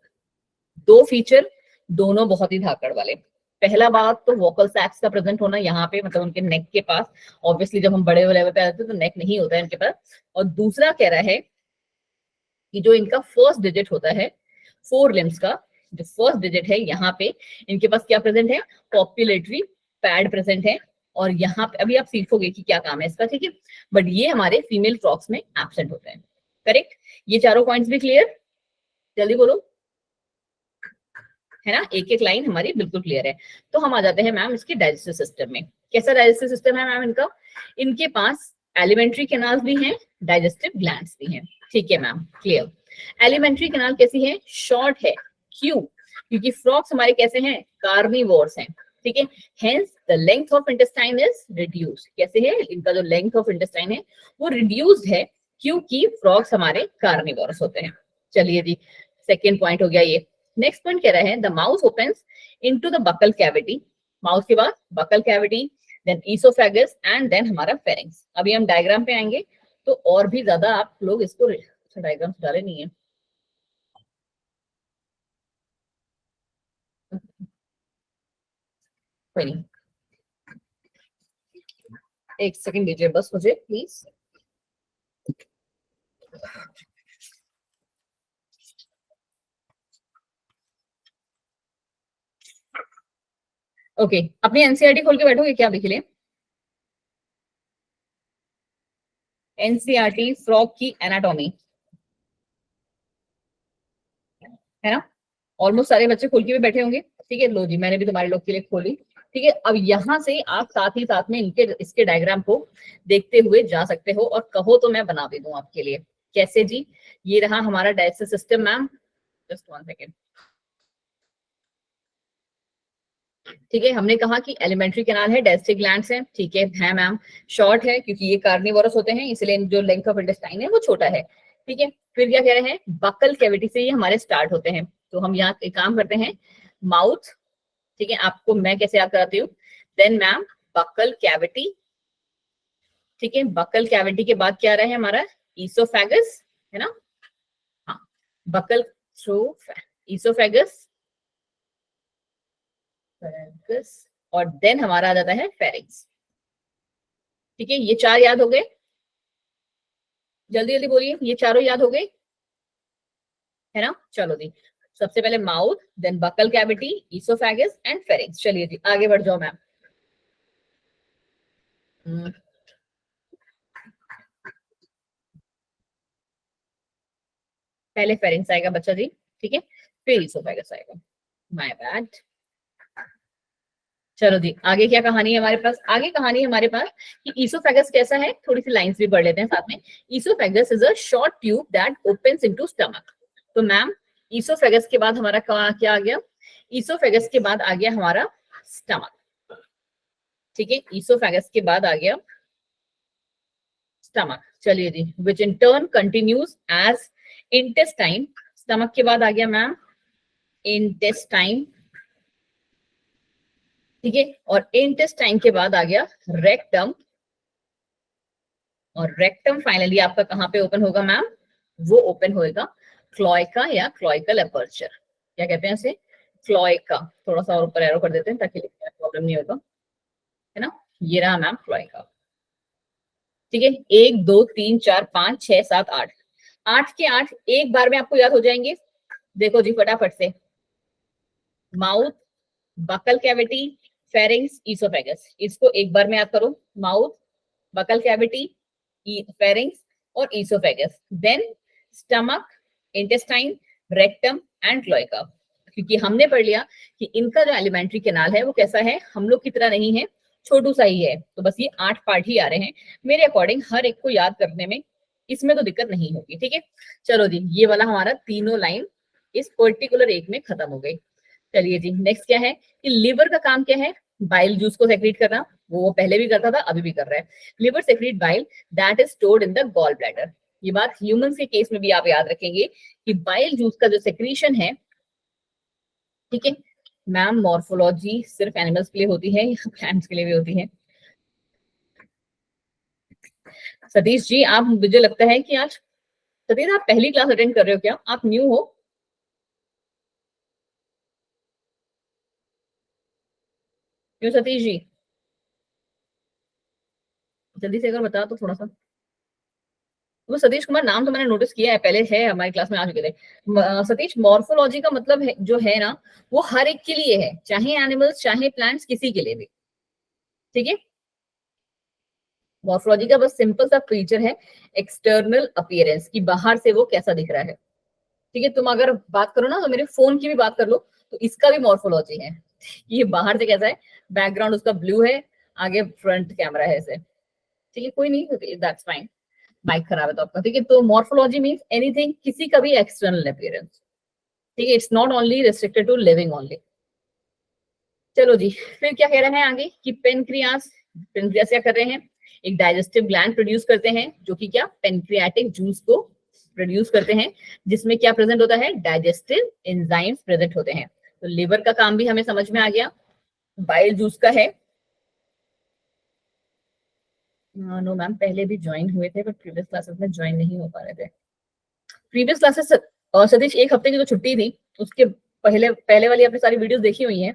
दो फीचर, दोनों बहुत ही धाकड़ वाले। पहला बात तो वोकल सैक्स का प्रेजेंट होना यहाँ पे, मतलब उनके नेक के पास। ऑब्वियसली जब हम बड़े लेवल पे आते हैं तो नेक नहीं होता है इनके पास। और दूसरा कह रहा है कि जो इनका फर्स्ट डिजिट होता है 4 लिम्स का, जो फर्स्ट डिजिट है यहाँ पे इनके पास क्या प्रेजेंट है, कॉपुलेटरी पैड प्रेजेंट है। और यहाँ पे अभी आप सीखोगे कि क्या काम है इसका, ठीक है। बट ये हमारे फीमेल फ्रॉक्स में एब्सेंट होते हैं, करेक्ट। ये चारों पॉइंट्स भी क्लियर, जल्दी बोलो, है ना? एक एक लाइन हमारी बिल्कुल क्लियर है। तो हम आ जाते हैं मैम इसके डाइजेस्टिव सिस्टम में। कैसा डाइजेस्टिव सिस्टम है मैम इनका, इनके पास एलिमेंट्री कैनाल्स भी हैं, डाइजेस्टिव ग्लैंड्स भी हैं, ठीक है मैम, क्लियर। एलिमेंट्री कैनाल कैसी है, शॉर्ट है, क्यों? क्योंकि फ्रॉग्स हमारे कैसे हैं, कार्निवोर्स हैं, ठीक है। Hence the length of intestine is reduced. कैसे है, इनका जो लेंथ ऑफ इंटेस्टाइन है वो रिड्यूस्ड है क्योंकि फ्रॉग्स हमारे कार्निवोरस होते हैं। चलिए जी, सेकेंड पॉइंट हो गया ये। नेक्स्ट पॉइंट कह रहा है the mouth opens into the buccal cavity. Mouth के बाद buccal cavity, then oesophagus and then हमारा फेरिंग्स। अभी हम डायग्राम पे आएंगे तो और भी ज्यादा आप लोग इसको, डायग्राम डाले नहीं है, कोई नहीं, एक सेकंड दीजिए बस मुझे प्लीज। ओके, अपनी एनसीईआरटी खोल के बैठोगे क्या अभी के लिए? एनसीईआरटी फ्रॉग की एनाटॉमी है ना, ऑलमोस्ट सारे बच्चे खोल के भी बैठे होंगे, ठीक है। लो जी, मैंने भी तुम्हारे लोग के लिए खोली, ठीक है। अब यहाँ से आप साथ ही साथ में इनके इसके डायग्राम को देखते हुए जा सकते हो, और कहो तो मैं बना भी दूं आपके लिए। कैसे जी, ये रहा हमारा digestive system ma'am, just 1 second, ठीक है। हमने कहा कि एलिमेंट्री कैनाल है, डाइजेस्टिव ग्लैंड्स हैं, ठीक है मैम। शॉर्ट है क्योंकि ये कार्निवोरस होते हैं, इसलिए जो लेंथ ऑफ इंटेस्टाइन है वो छोटा है, ठीक है। फिर क्या कह रहे हैं, बकल कैविटी से ये हमारे स्टार्ट होते हैं। तो हम यहाँ एक काम करते हैं, माउथ, ठीक है, आपको मैं कैसे याद कराती हूँ, देन मैम बकल कैविटी, ठीक है। बकल कैविटी के बाद क्या रहा है हमारा, ईसोफेगस, है ना, हाँ, बकल थ्रू ईसोफेगस, और देन हमारा आ जाता है फेरिंग्स, ठीक है। ये चार याद हो गए, जल्दी जल्दी बोलिए, ये चारों याद हो गए, है ना। चलो जी, सबसे पहले mouth, then buccal cavity, oesophagus and pharynx. चलिए जी आगे बढ़ जाओ मैम। पहले फेरिंग्स आएगा बच्चा जी, ठीक है, फिर ईसोफेगस आएगा, माय बैड। चलो जी, आगे क्या कहानी है हमारे पास, आगे कहानी है हमारे पास कि ईसोफेगस कैसा है, थोड़ी सी लाइंस भी पढ़ लेते हैं साथ में। Oesophagus is a short tube that opens into stomach. तो मैम ईसोफेगस के बाद हमारा क्या आ गया, ईसोफेगस के बाद आ गया हमारा स्टमक, ठीक है। ईसोफेगस के बाद आ गया स्टमक। चलिए जी, which in turn continues as intestine. Stomach के बाद आ गया मैम इंटेस्टाइन, ठीक है। और इंटेस्टाइन के बाद आ गया रेक्टम, और रेक्टम फाइनली आपका कहाँ पे ओपन होगा मैम, वो ओपन होएगा क्लोएका या क्लोइकल अपर्चर, क्या कहते हैं इसे, क्लोएका। थोड़ा सा और ऊपर एरो कर देते हैं ताकि प्रॉब्लम नहीं होगा, है ना। ये रहा मैम क्लोएका, ठीक है। 1 2 3 4 5 6 7 8, 8 के 8 एक बार में आपको याद हो जाएंगे। देखो जी फटाफट से, mouth, buccal cavity, pharynx, oesophagus, इसको एक बार में याद करो, माउथ, बकल कैविटी, फेरिंग्स और oesophagus, then stomach, intestine, rectum and cloaca. क्योंकि हमने पढ़ लिया कि इनका जो एलिमेंट्री कैनाल है वो कैसा है, हम लोग की तरह नहीं है, छोटू सा ही है। तो बस ये 8 पार्ट ही आ रहे हैं, मेरे अकॉर्डिंग हर एक को याद करने में इसमें तो दिक्कत नहीं होगी, ठीक है। चलो जी, ये वाला हमारा तीनों लाइन इस पर्टिकुलर एक में खत्म हो गई। चलिए जी, नेक्स्ट क्या है कि लिवर का काम क्या है, बाइल जूस को सेक्रेट करना, वो पहले भी करता था अभी भी कर रहा है। Liver secretes bile that is stored in the gall bladder. ये बात ह्यूमंस के केस में भी आप याद रखेंगे कि बाइल जूस का जो सेक्रीशन है, ठीक है मैम, मॉर्फोलॉजी सिर्फ एनिमल्स के लिए होती है या प्लांट्स के लिए भी होती है? सतीश जी, आप, मुझे लगता है कि आज, सतीश आप पहली क्लास अटेंड कर रहे हो क्या, आप न्यू हो? क्यों सतीश जी, जल्दी से अगर बता तो थोड़ा सा। वो सतीश कुमार नाम तो मैंने नोटिस किया है, पहले है हमारी क्लास में आ चुके थे। सतीश, मॉर्फोलॉजी का मतलब है जो है ना, वो हर एक के लिए है, चाहे एनिमल्स चाहे प्लांट्स, किसी के लिए भी, ठीक है। मॉर्फोलॉजी का बस सिंपल सा फीचर है एक्सटर्नल अपीयरेंस, की बाहर से वो कैसा दिख रहा है, ठीक है। तुम अगर बात करो ना, तो मेरे फोन की भी बात कर लो, तो इसका भी मॉर्फोलॉजी है, ये बाहर से कैसा है, बैकग्राउंड उसका ब्लू है, आगे फ्रंट कैमरा है ऐसे, ठीक है। कोई नहीं, दैट्स फाइन, माइक खराब है तो आपका, ठीक है। तो मॉर्फोलॉजी मींस एनीथिंग, किसी का भी एक्सटर्नल अपीयरेंस, ठीक है, it's not only restricted to living only. चलो जी, फिर क्या कह रहे हैं आगे कि पेनक्रियास क्या कर रहे हैं, एक डाइजेस्टिव ग्लैंड प्रोड्यूस करते हैं, जो कि क्या पेनक्रियाटिक जूस को प्रोड्यूस करते हैं, जिसमें क्या प्रेजेंट होता है, डाइजेस्टिव एंजाइम्स प्रेजेंट होते हैं। तो लिवर का काम भी हमें समझ में आ गया, बाइल जूस का है। नो मैम, पहले भी ज्वाइन हुए थे बट प्रीवियस क्लासेस में ज्वाइन नहीं हो पा रहे थे। प्रीवियस क्लासेस सतीश एक हफ्ते की जो छुट्टी थी उसके पहले पहले वाली आपने सारी वीडियोस देखी हुई हैं,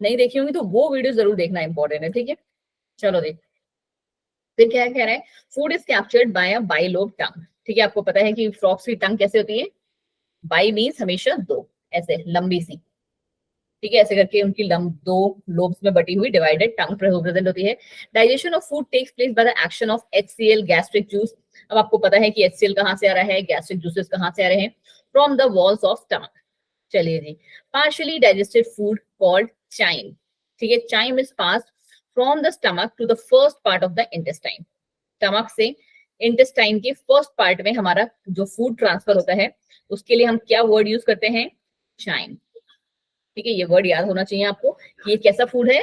नहीं देखी होंगी तो वो वीडियो जरूर देखना इंपॉर्टेंट है, ठीक है। चलो देख, फिर क्या कह रहा है, food is captured by a bilobed tongue. ठीक है, आपको पता है कि फ्रॉक्स की टंग कैसे होती है, बाई मीन्स हमेशा दो, ऐसे लंबी सी, ठीक है, ऐसे करके उनकी दो लोब्स में बटी हुई डिवाइडेड टंग प्रेजेंट होती है। Digestion of food takes place by the action of HCl gastric juice. अब आपको पता है कि HCl कहाँ से आ रहा है, गैस्ट्रिक जूसेस कहाँ से आ रहे हैं, from the walls of stomach. चलिए जी, partially digested food called chyme. ठीक है, chyme is pass from the stomach to the first part of the intestine. Stomach से इंटेस्टाइन के फर्स्ट पार्ट में हमारा जो फूड ट्रांसफर होता है उसके लिए हम क्या वर्ड यूज करते हैं, चाइम। ठीक है, ये वर्ड याद होना चाहिए आपको, ये कैसा फूड है,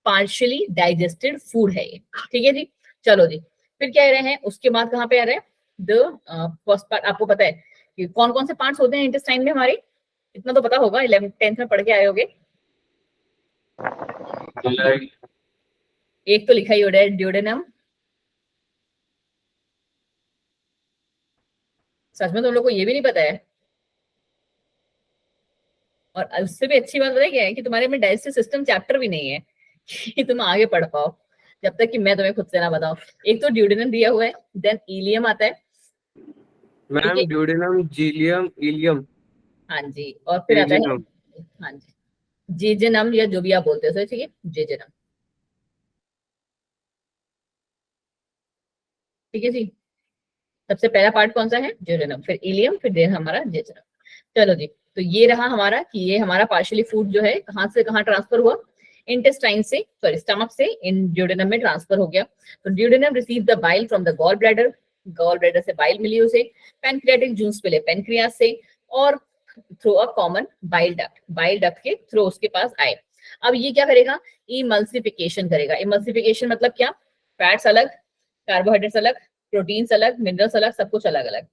पार्शियली डाइजेस्टेड फूड है ये। ठीक है जी, चलो जी, फिर क्या कह रहे हैं, उसके बाद कहाँ पे आ रहा है, द फर्स्ट पार्ट। आपको पता है कि कौन कौन से पार्ट्स होते हैं इंटेस्टाइन में हमारे, इतना तो पता होगा, 11th 10th में पढ़ के आए होगे। एक तो लिखा ही हो रहा है ड्यूडेनम, सच में तुम लोग को ये भी नहीं पता है। और उससे भी अच्छी बात पता क्या है कि तुम्हारे में डाइजेस्टिव सिस्टम चैप्टर भी नहीं है कि तुम आगे पढ़ पाओ, जब तक कि मैं तुम्हें खुद से ना बताऊं। एक तो ड्यूडेनम दिया हुआ है, देन इलियम आता है मैम, ड्यूडेनम, जीलियम, इलियम, हाँ जी, और फिर आता है जेजुनम। हाँ जी जेजेनम, या जो भी आप बोलते हो, ठीक है, जेजेनम। ठीक है जी, सबसे पहला पार्ट कौन सा है, जेजेनम, फिर इलियम, फिर देन हमारा जेजेनम। चलो जी, तो ये रहा हमारा कि ये हमारा पार्शियली फूड जो है कहाँ से कहाँ ट्रांसफर हुआ, इंटेस्टाइन से, सॉरी स्टमक से इन ड्यूडेनम में ट्रांसफर हो गया। तो duodenum receive the bile from the gall bladder, gall bladder से बाइल मिली उसे, पैनक्रियाटिक जूस मिले पेनक्रियास से, और through a common bile duct के थ्रू उसके पास आए। अब ये क्या करेगा, इमल्सिफिकेशन करेगा। इमल्सिफिकेशन मतलब क्या, फैट्स अलग, कार्बोहाइड्रेट्स अलग, प्रोटीन्स अलग, मिनरल्स अलग, सब कुछ अलग अलग।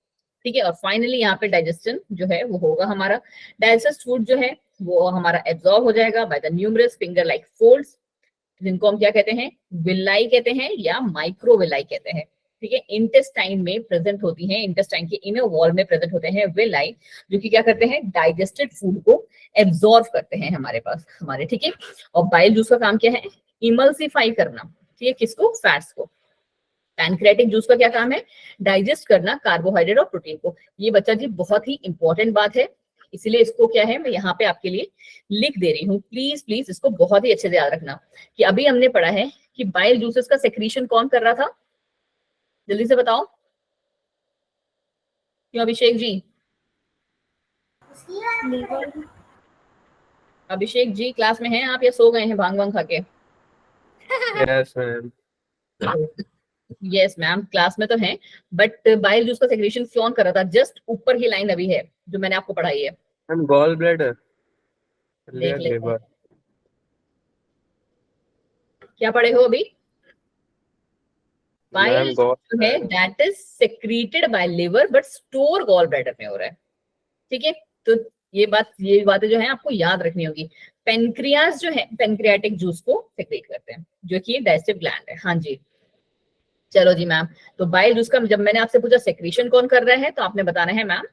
ठीक है, और फाइनली यहाँ पे डाइजेशन जो है वो होगा हमारा, डाइजेस्ट फूड जो है वो हमारा एब्जॉर्ब हो जाएगा by the numerous finger like folds, जिनको हम क्या कहते हैं, विलाई कहते हैं या माइक्रोविलाई कहते हैं। ठीक है, इंटेस्टाइन में प्रेजेंट होती हैं, इंटेस्टाइन के इनर वॉल में प्रेजेंट होते हैं विलाई, जो कि क्या करते हैं, डाइजेस्टेड फूड को एब्जॉर्ब करते हैं हमारे पास हमारे। ठीक है, और बाइल जूस का काम क्या है, इमल्सिफाई करना। ठीक है, किसको, फैट्स को। पैनक्रियाटिक जूस का क्या काम है, डाइजेस्ट करना कार्बोहाइड्रेट और प्रोटीन को। ये बच्चा जी बहुत ही इंपॉर्टेंट बात है, इसलिए इसको क्या है मैं यहाँ पे आपके लिए लिख दे रही हूँ। प्लीज प्लीज इसको बहुत ही अच्छे से याद रखना कि अभी हमने पढ़ा है कि बाइल जूसेस का सेक्रीशन कौन कर रहा था, जल्दी से बताओ क्यों अभिषेक जी, अभिषेक जी क्लास में हैं आप या सो गए हैं भांग वांग खा के? Yes ma'am. Yes ma'am, class में तो हैं, बट बाइल जूस का सेक्रेशन कौन कर रहा था, जस्ट ऊपर की लाइन अभी है जो मैंने आपको पढ़ाई है, मैम, गॉल ब्लैडर, देख लेते हैं लिवर। क्या पढ़े हो अभी। मैम, बाइल जो है that is secreted by liver but store gall bladder में हो रहा है। ठीक है, तो ये बातें जो है आपको याद रखनी होगी। पेनक्रियास जो है पेनक्रियाटिक जूस को सेक्रेट करते हैं, जो कि डाइजेस्टिव ग्लैंड है। हाँ जी, चलो जी मैम, तो बाइल जूस का जब मैंने आपसे पूछा सेक्रेशन कौन कर रहा है तो आपने बताना है ma'am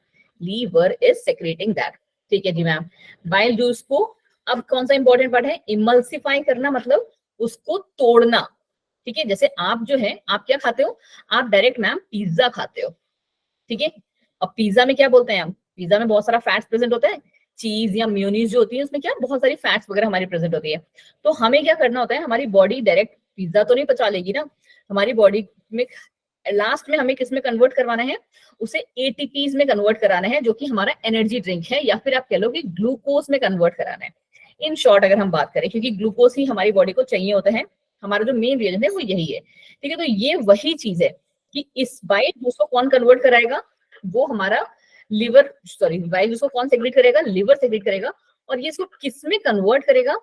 liver is secreting that. ठीक है जी मैम, बाइल जूस को अब कौन सा इंपॉर्टेंट पार्ट है, इमल्सिफाई करना, मतलब उसको तोड़ना। ठीक है, जैसे आप जो है आप क्या खाते हो, आप डायरेक्ट मैम पिज्जा खाते हो। ठीक है, अब पिज्जा में क्या बोलते हैं हम, पिज्जा में बहुत सारा फैट्स प्रेजेंट होता है, चीज या म्यूनीज जो होती है उसमें क्या बहुत सारी फैट्स वगैरह हमारी प्रेजेंट होती है। तो हमें क्या करना होता है, हमारी बॉडी डायरेक्ट पिज्जा तो नहीं पचा लेगी ना, हमारी बॉडी में लास्ट में हमें किस में कन्वर्ट करवाना है, उसे एटीपीज में कन्वर्ट कराना है, जो कि हमारा एनर्जी ड्रिंक है, या फिर आप कह लो कि ग्लूकोज में कन्वर्ट कराना है। इन शॉर्ट अगर हम बात करें, क्योंकि ग्लूकोज ही हमारी बॉडी को चाहिए होता है, हमारा जो मेन रीजन है वो यही है। ठीक है, तो ये वही चीज है कि इस बाइल जूस को कौन कन्वर्ट कराएगा, वो हमारा लिवर, सॉरी बाइल उसको कौन सेक्रेट करेगा, लिवर सेक्रेट करेगा। और ये इसको किस में कन्वर्ट करेगा,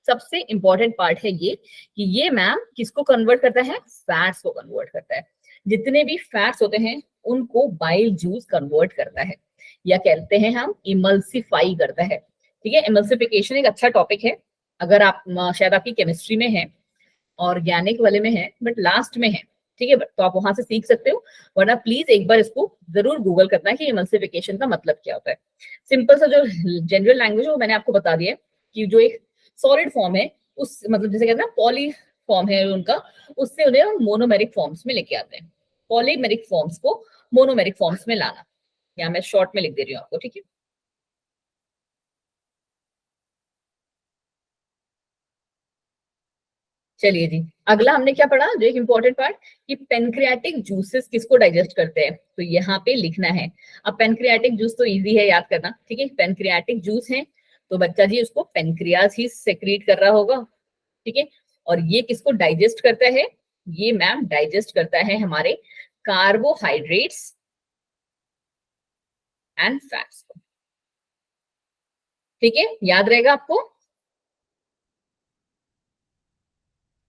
सबसे इंपॉर्टेंट पार्ट है ये कि ये मैम किसको कन्वर्ट करता है, फैट्स को कन्वर्ट करता है। जितने भी फैट्स होते हैं उनको बाइल जूस कन्वर्ट करता है, या कहते हैं हम इमल्सिफाई करता है। ठीक है, इमल्सिफिकेशन एक अच्छा टॉपिक है, अगर आप शायद आपकी केमिस्ट्री में है, ऑर्गेनिक वाले में है, बट लास्ट में है। ठीक है, तो आप वहां से सीख सकते हो, वरना प्लीज एक बार इसको जरूर गूगल करना है कि इमल्सिफिकेशन का मतलब क्या होता है। सिंपल सा जो जनरल लैंग्वेज है वो मैंने आपको बता दिया कि जो एक सॉलिड फॉर्म है उस मतलब जैसे कहते हैं ना पॉली फॉर्म है उनका, उससे उन्हें मोनोमेरिक फॉर्म्स में लेके आते हैं। पॉलीमेरिक फॉर्म्स को मोनोमेरिक फॉर्म्स में लाना, यहाँ मैं शॉर्ट में लिख दे रही हूँ आपको। ठीक है, चलिए जी, अगला हमने क्या पढ़ा, जो एक इंपॉर्टेंट पार्ट कि पेनक्रियाटिक जूसेस किसको डाइजेस्ट करते हैं, तो यहाँ पे लिखना है। अब पेनक्रियाटिक जूस तो इजी है याद करना। ठीक है, पेनक्रियाटिक जूस है तो बच्चा जी उसको पेनक्रियाज ही सेक्रीट कर रहा होगा। ठीक है, और ये किसको डाइजेस्ट करता है, ये मैम डाइजेस्ट करता है हमारे कार्बोहाइड्रेट्स एंड फैट्स को। ठीक है, याद रहेगा आपको,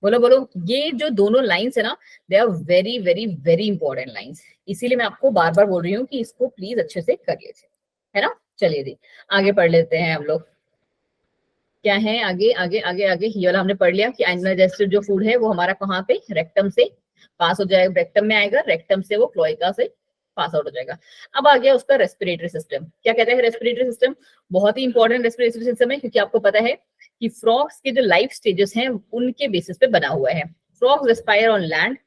बोलो बोलो। ये जो दोनों लाइंस है ना, they are very very very important lines, इसीलिए मैं आपको बार बार बोल रही हूँ कि इसको प्लीज अच्छे से कर लीजिए, है ना। चलिए जी, आगे पढ़ लेते हैं हम लोग। क्या है आगे आगे आगे आगे, ये वाला हमने पढ़ लिया कि अनडाइजेस्टेड जो फूड है वो हमारा कहाँ पे, रेक्टम से पास हो जाएगा, रेक्टम में आएगा, रेक्टम से वो क्लोएका से पास आउट हो जाएगा। अब आ गया उसका रेस्पिरेटरी सिस्टम। क्या कहते हैं रेस्पिरेटरी सिस्टम, बहुत ही इंपॉर्टेंट रेस्पिरेटरी सिस्टम है, क्योंकि आपको पता है कि फ्रॉग्स के जो लाइफ स्टेजेस हैं उनके बेसिस पे बना हुआ है। फ्रॉग्स रेस्पायर ऑन लैंड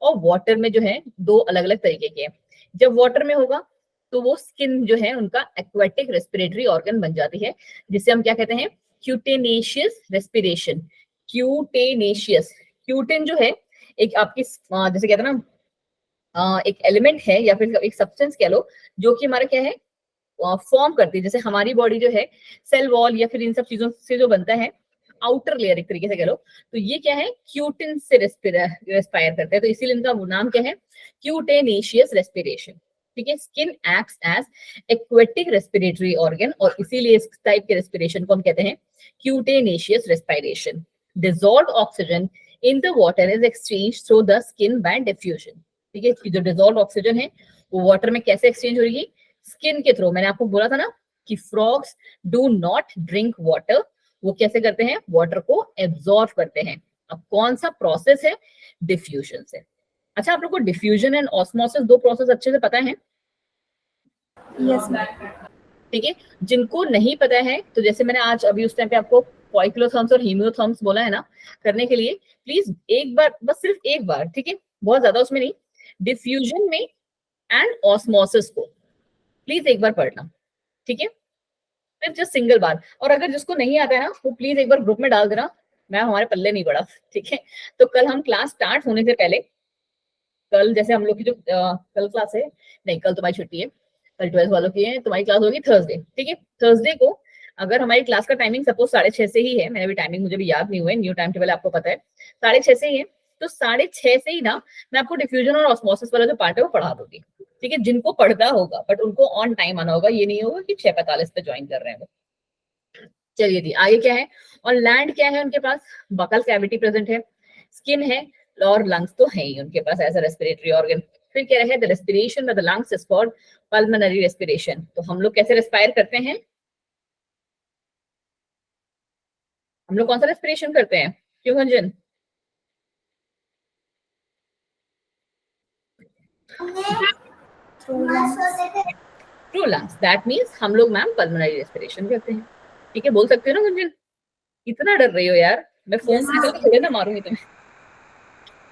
और वाटर में जो है दो अलग अलग तरीके के हैं। जब वाटर में होगा तो वो स्किन जो है उनका एक्वेटिक रेस्पिरेटरी ऑर्गन बन जाती है, जिसे हम क्या कहते हैं, क्यूटेनेशियस रेस्पिरेशन। क्यूटेनेशियस, क्यूटेन जो है एक आपकी जैसे कहते हैं ना एक एलिमेंट है या फिर एक सब्सटेंस कह लो, जो कि हमारा क्या है फॉर्म करती है। जैसे हमारी बॉडी जो है सेल वॉल या फिर इन सब चीजों से जो बनता है, आउटर लेयर एक तरीके से कह लो, तो ये क्या है क्यूटिन से रेस्पायर करते हैं, तो इसीलिए इनका नाम क्या है, क्यूटेनेशियस रेस्पिरेशन। ठीक है, skin acts as aquatic respiratory organ, और इसीलिए इस टाइप के रेस्पिरेशन को हम कहते हैं cutaneous respiration. Dissolved oxygen in the water is exchange through the skin by diffusion. ठीक है, जो डिसॉल्व्ड ऑक्सीजन है वो वाटर में कैसे एक्सचेंज हो रही है, स्किन के थ्रू। मैंने आपको बोला था ना कि frogs do not drink water, वो कैसे करते हैं, वाटर को एब्जॉर्ब करते हैं। अब कौन सा प्रोसेस है, डिफ्यूजन से। अच्छा, आप लोग को डिफ्यूजन एंड ऑस्मोसिस दो प्रोसेस अच्छे से पता है? Yes ma'am. ठीक है, जिनको नहीं पता है तो जैसे मैंने आज अभी उस टाइम पे आपको पोइक्लोथर्म्स और हीमियोथर्म्स बोला है ना करने के लिए, प्लीज एक बार, बस सिर्फ एक बार, ठीक है, बहुत ज्यादा उसमें नहीं, डिफ्यूजन में एंड ऑस्मोसिस को प्लीज एक बार पढ़ना। ठीक है, सिर्फ जस्ट सिंगल बार। और अगर जिसको नहीं आता है ना वो प्लीज एक बार ग्रुप में डाल देना, मैम हमारे पल्ले नहीं पड़ा। ठीक है, तो कल हम क्लास स्टार्ट होने से पहले, कल जैसे हम लोग की जो कल क्लास है, नहीं कल तुम्हारी छुट्टी है, कल 12th वालों की है, तुम्हारी क्लास होगी थर्सडे। ठीक है, थर्सडे को अगर हमारी क्लास का टाइमिंग सपोज 6:30 से ही है, मैंने भी टाइमिंग मुझे भी याद नहीं हुआ है, न्यू टाइम टेबल आपको पता है 6:30 से ही है, तो 6:30 से ही ना मैं आपको डिफ्यूजन और ऑस्मोसिस वाला जो पार्ट है वो पढ़ा दूंगी। ठीक है, जिनको पढ़ना होगा, बट उनको ऑन टाइम आना होगा, ये नहीं होगा कि 6:45 पे ज्वाइन कर रहे हैं वो। चलिए जी, आगे क्या है, और लैंड क्या है उनके पास, बकल कैविटी प्रेजेंट है, स्किन है, और लंग्स तो है ही उनके पास एज अ रेस्पिरेटरी ऑर्गन। फिर क्या है, the respiration by the lungs is called pulmonary respiration. तो हम लोग कैसे रेस्पायर करते हैं, हम लोग कौन सा रेस्पिरेशन करते हैं, क्यों अंजन? थ्रू लंग्स, दैट मींस हम लोग मैम पल्मोनरी रेस्पिरेशन करते हैं। ठीक है, बोल सकते हो ना अंजन? इतना डर रही हो यार, मैं फोन से निकल के थोड़े ना मारूंगी तुम्हें।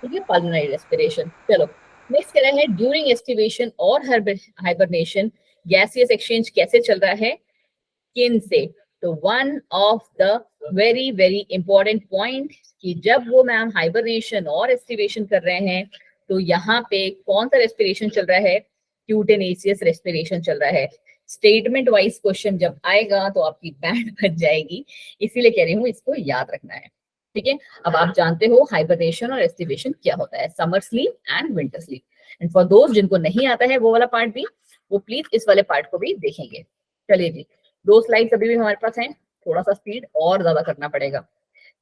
ठीक है, पल्मोनरी रेस्पिरेशन। चलो नेक्स्ट क्या है, ड्यूरिंग एस्टिवेशन और हाइबरनेशन गैसियस एक्सचेंज कैसे चल रहा है, स्किन से। तो one of the very very important point कि जब वो मैम हाइबरनेशन और एस्टिवेशन कर रहे हैं तो यहाँ पे कौन सा रेस्पिरेशन चल रहा है, क्यूटेनेशियस रेस्पिरेशन चल रहा है। स्टेटमेंट वाइज क्वेश्चन जब आएगा तो आपकी बैंड बच जाएगी, इसीलिए कह रही हूँ इसको याद रखना है। ठीक है, अब आप जानते हो हाइबरनेशन और एस्टिवेशन क्या होता है, summer sleep and winter sleep. And for दोस्त जिनको नहीं आता है वो वाला पार्ट भी, वो प्लीज इस वाले पार्ट को भी देखेंगे। चलिए जी, 2 स्लाइड्स अभी भी हमारे पास हैं, थोड़ा सा स्पीड और ज्यादा करना पड़ेगा,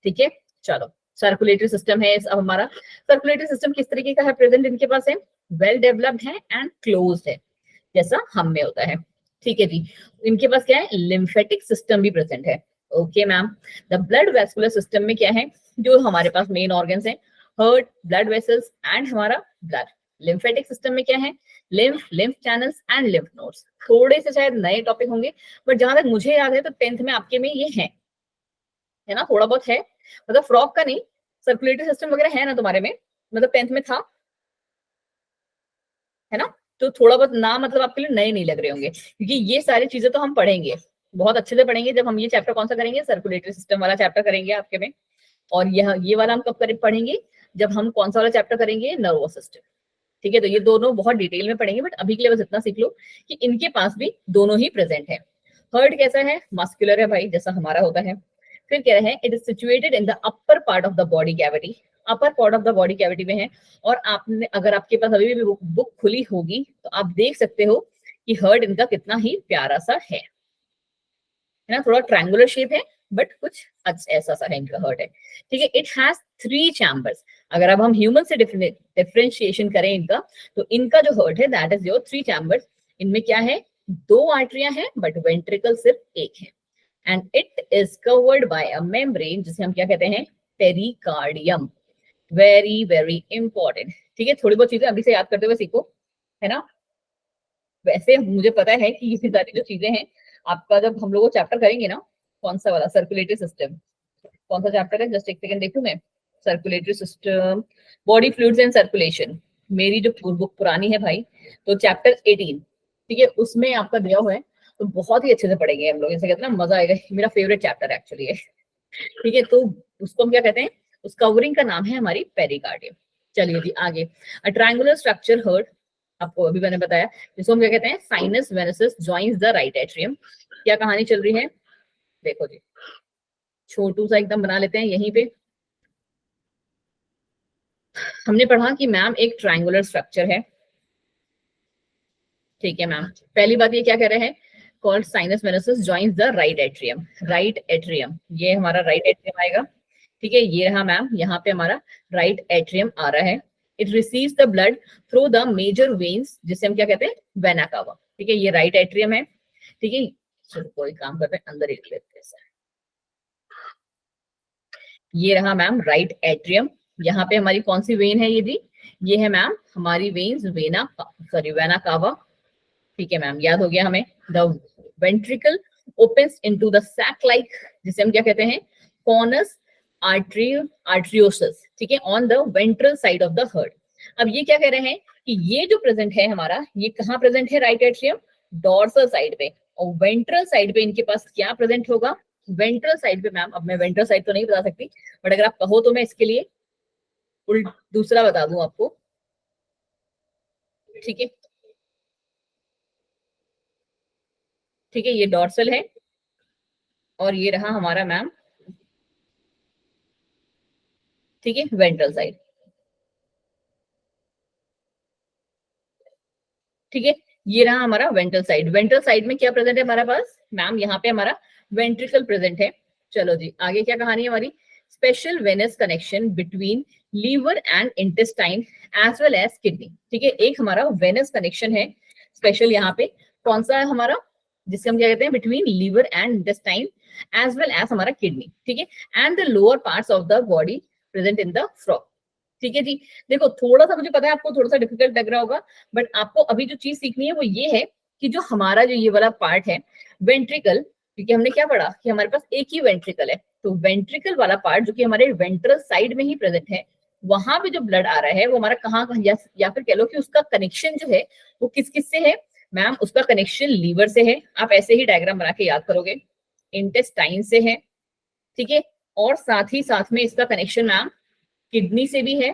ठीक है। चलो, सर्कुलेटरी सिस्टम है अब हमारा। सर्कुलेटरी सिस्टम किस तरीके का है प्रेजेंट इनके पास है, वेल डेवलप्ड है एंड क्लोज्ड है, जैसा हम में होता है, ठीक है जी। इनके पास क्या है, लिम्फेटिक सिस्टम भी प्रेजेंट है। Okay ma'am, the blood vascular system में क्या है, जो हमारे पास मेन ऑर्गन्स हैं, हार्ट, ब्लड वेसल्स एंड हमारा ब्लड। लिम्फेटिक सिस्टम में क्या है, lymph channels and lymph nodes. थोड़े से शायद नए टॉपिक होंगे, बट जहां तक मुझे याद है तो 10th में आपके में ये है ना, थोड़ा बहुत है, मतलब फ्रॉक का नहीं, सर्कुलेटरी सिस्टम वगैरह है ना तुम्हारे में, मतलब 10th में था, है ना। तो थोड़ा बहुत नाम मतलब आपके लिए नए नहीं लग रहे होंगे, क्योंकि ये सारी चीजें तो हम पढ़ेंगे, बहुत अच्छे से पढ़ेंगे जब हम ये चैप्टर कौन सा करेंगे, सर्कुलेटरी सिस्टम वाला चैप्टर करेंगे आपके में। और ये वाला हम कब पढ़ेंगे, जब हम कौन सा वाला चैप्टर करेंगे, नर्वस सिस्टम, ठीक है। तो ये दोनों बहुत डिटेल में पढ़ेंगे, बट अभी के लिए बस इतना सीख लो कि इनके पास भी दोनों ही प्रेजेंट है। हार्ट कैसा है, मस्कुलर है भाई, जैसा हमारा होता है। फिर क्या है, it is situated in the upper part of the body cavity, upper part of the body cavity में है। और आपने, अगर आपके पास अभी भी बुक खुली होगी तो आप देख सकते हो कि हार्ट इनका कितना ही प्यारा सा है ना, थोड़ा ट्रायंगुलर शेप है, बट कुछ ऐसा सा है इनका हार्ट है, ठीक है। It has 3 chambers. अगर अब हम ह्यूमन से डिफरेंशिएशन करें इनका, तो इनका जो हार्ट है दैट इज योर 3 चैम्बर्स। इनमें क्या है, 2 आर्टरियां हैं, बट वेंट्रिकल सिर्फ एक है। And it is covered by a membrane, जिसे हम क्या कहते हैं, पेरिकार्डियम। वेरी वेरी इंपॉर्टेंट, ठीक है। थोड़ी बहुत चीजें अभी से याद करते हुए सीखो, है ना। वैसे मुझे पता है कि ये सारी जो चीजें हैं आपका, जब हम लोग चैप्टर करेंगे ना, कौन सा वाला, सर्कुलेटरी सिस्टम, कौन सा चैप्टर है, जस्ट एक सेकंड देखूं मैं। Circulatory system, body fluids and circulation, मेरी जो बुक पुरानी है भाई, तो चैप्टर 18, ठीक है, उसमें आपका दिया हुआ है। तो बहुत ही अच्छे से पढ़ेंगे हम लोग, ऐसे कहते हैं ना, मजा आएगा, मेरा फेवरेट चैप्टर एक्चुअली है, ठीक है। तो उसको हम क्या कहते हैं, उस कवरिंग का नाम है हमारी पेरिकार्डियम। चलिए जी आगे, अ ट्रायंगुलर स्ट्रक्चर हर्ट, आपको अभी मैंने बताया, जिसको हम क्या कहते हैं, sinus venosus joins the right atrium. क्या कहानी चल रही है, देखो जी, छोटू सा एकदम बना लेते हैं यहीं पे। हमने पढ़ा कि मैम एक ट्रायंगुलर स्ट्रक्चर है, ठीक है मैम। पहली बात ये क्या कह रहे हैं, called sinus venosus joins the right atrium. Right atrium, ये हमारा राइट एट्रियम आएगा, ठीक है। ये रहा मैम, यहाँ पे हमारा राइट एट्रियम आ रहा है। It receives the blood through the major veins, जिसे हम क्या कहते हैं, वेना कावा, ठीक है। ये राइट एट्रियम है, ठीक है। चलो कोई काम करते हैं, अंदर ही लिख लेते हैं। ये रहा मैम राइट एट्रियम। यहाँ पे हमारी कौन सी वेन है ये जी, ये है मैम हमारी वेन्स वेना कावा, ठीक है मैम, याद हो गया हमें। The ventricle opens into the sac like, जिसे हम क्या कहते हैं, कॉनस आर्ट्रियोसिस, ठीक है, on the ventral side of the heart. अब ये क्या कह रहे हैं कि ये जो प्रेजेंट है हमारा, ये कहाँ प्रेजेंट है, राइट एट्रियम, डॉर्सल साइड पे। और वेंट्रल साइड पे इनके पास क्या प्रेजेंट होगा, वेंट्रल साइड पे मैम, अब मैं वेंट्रल साइड तो नहीं बता सकती, बट अगर आप कहो तो मैं इसके लिए दूसरा बता दूं आपको, ठीक है, ठीक है। ये डॉर्सल है और ये रहा हमारा मैम, ठीक है, वेंट्रल साइड, ठीक है। ये रहा हमारा वेंट्रल साइड। वेंट्रल साइड में क्या प्रेजेंट है हमारे पास मैम, यहाँ पे हमारा वेंट्रिकल प्रेजेंट है। चलो जी आगे क्या कहानी है हमारी, special venous connection between liver and intestine as well as kidney, ठीक है। एक हमारा वेनस कनेक्शन है स्पेशल, यहाँ पे कौन सा है हमारा, जिससे हम क्या कहते हैं, between liver and intestine as well as हमारा किडनी, ठीक है, and the lower parts of the body present in the frog, ठीक है जी। देखो थोड़ा सा मुझे पता है आपको थोड़ा सा डिफिकल्ट लग रहा होगा, बट आपको अभी जो चीज सीखनी है वो ये है कि जो हमारा जो ये वाला पार्ट है वेंट्रिकल, क्योंकि हमने क्या पढ़ा कि हमारे पास एक ही वेंट्रिकल है, तो वेंट्रिकल वाला पार्ट जो कि हमारे वेंट्रल साइड में ही प्रेजेंट है, वहां पे जो ब्लड आ रहा है वो हमारा कहाँ या फिर कह लो कि उसका कनेक्शन जो है वो किस किस से है मैम, उसका कनेक्शन लीवर से है। आप ऐसे ही डायग्राम बना के याद करोगे, इंटेस्टाइन से है, ठीक है, और साथ ही साथ में इसका कनेक्शन मैम किडनी से भी है,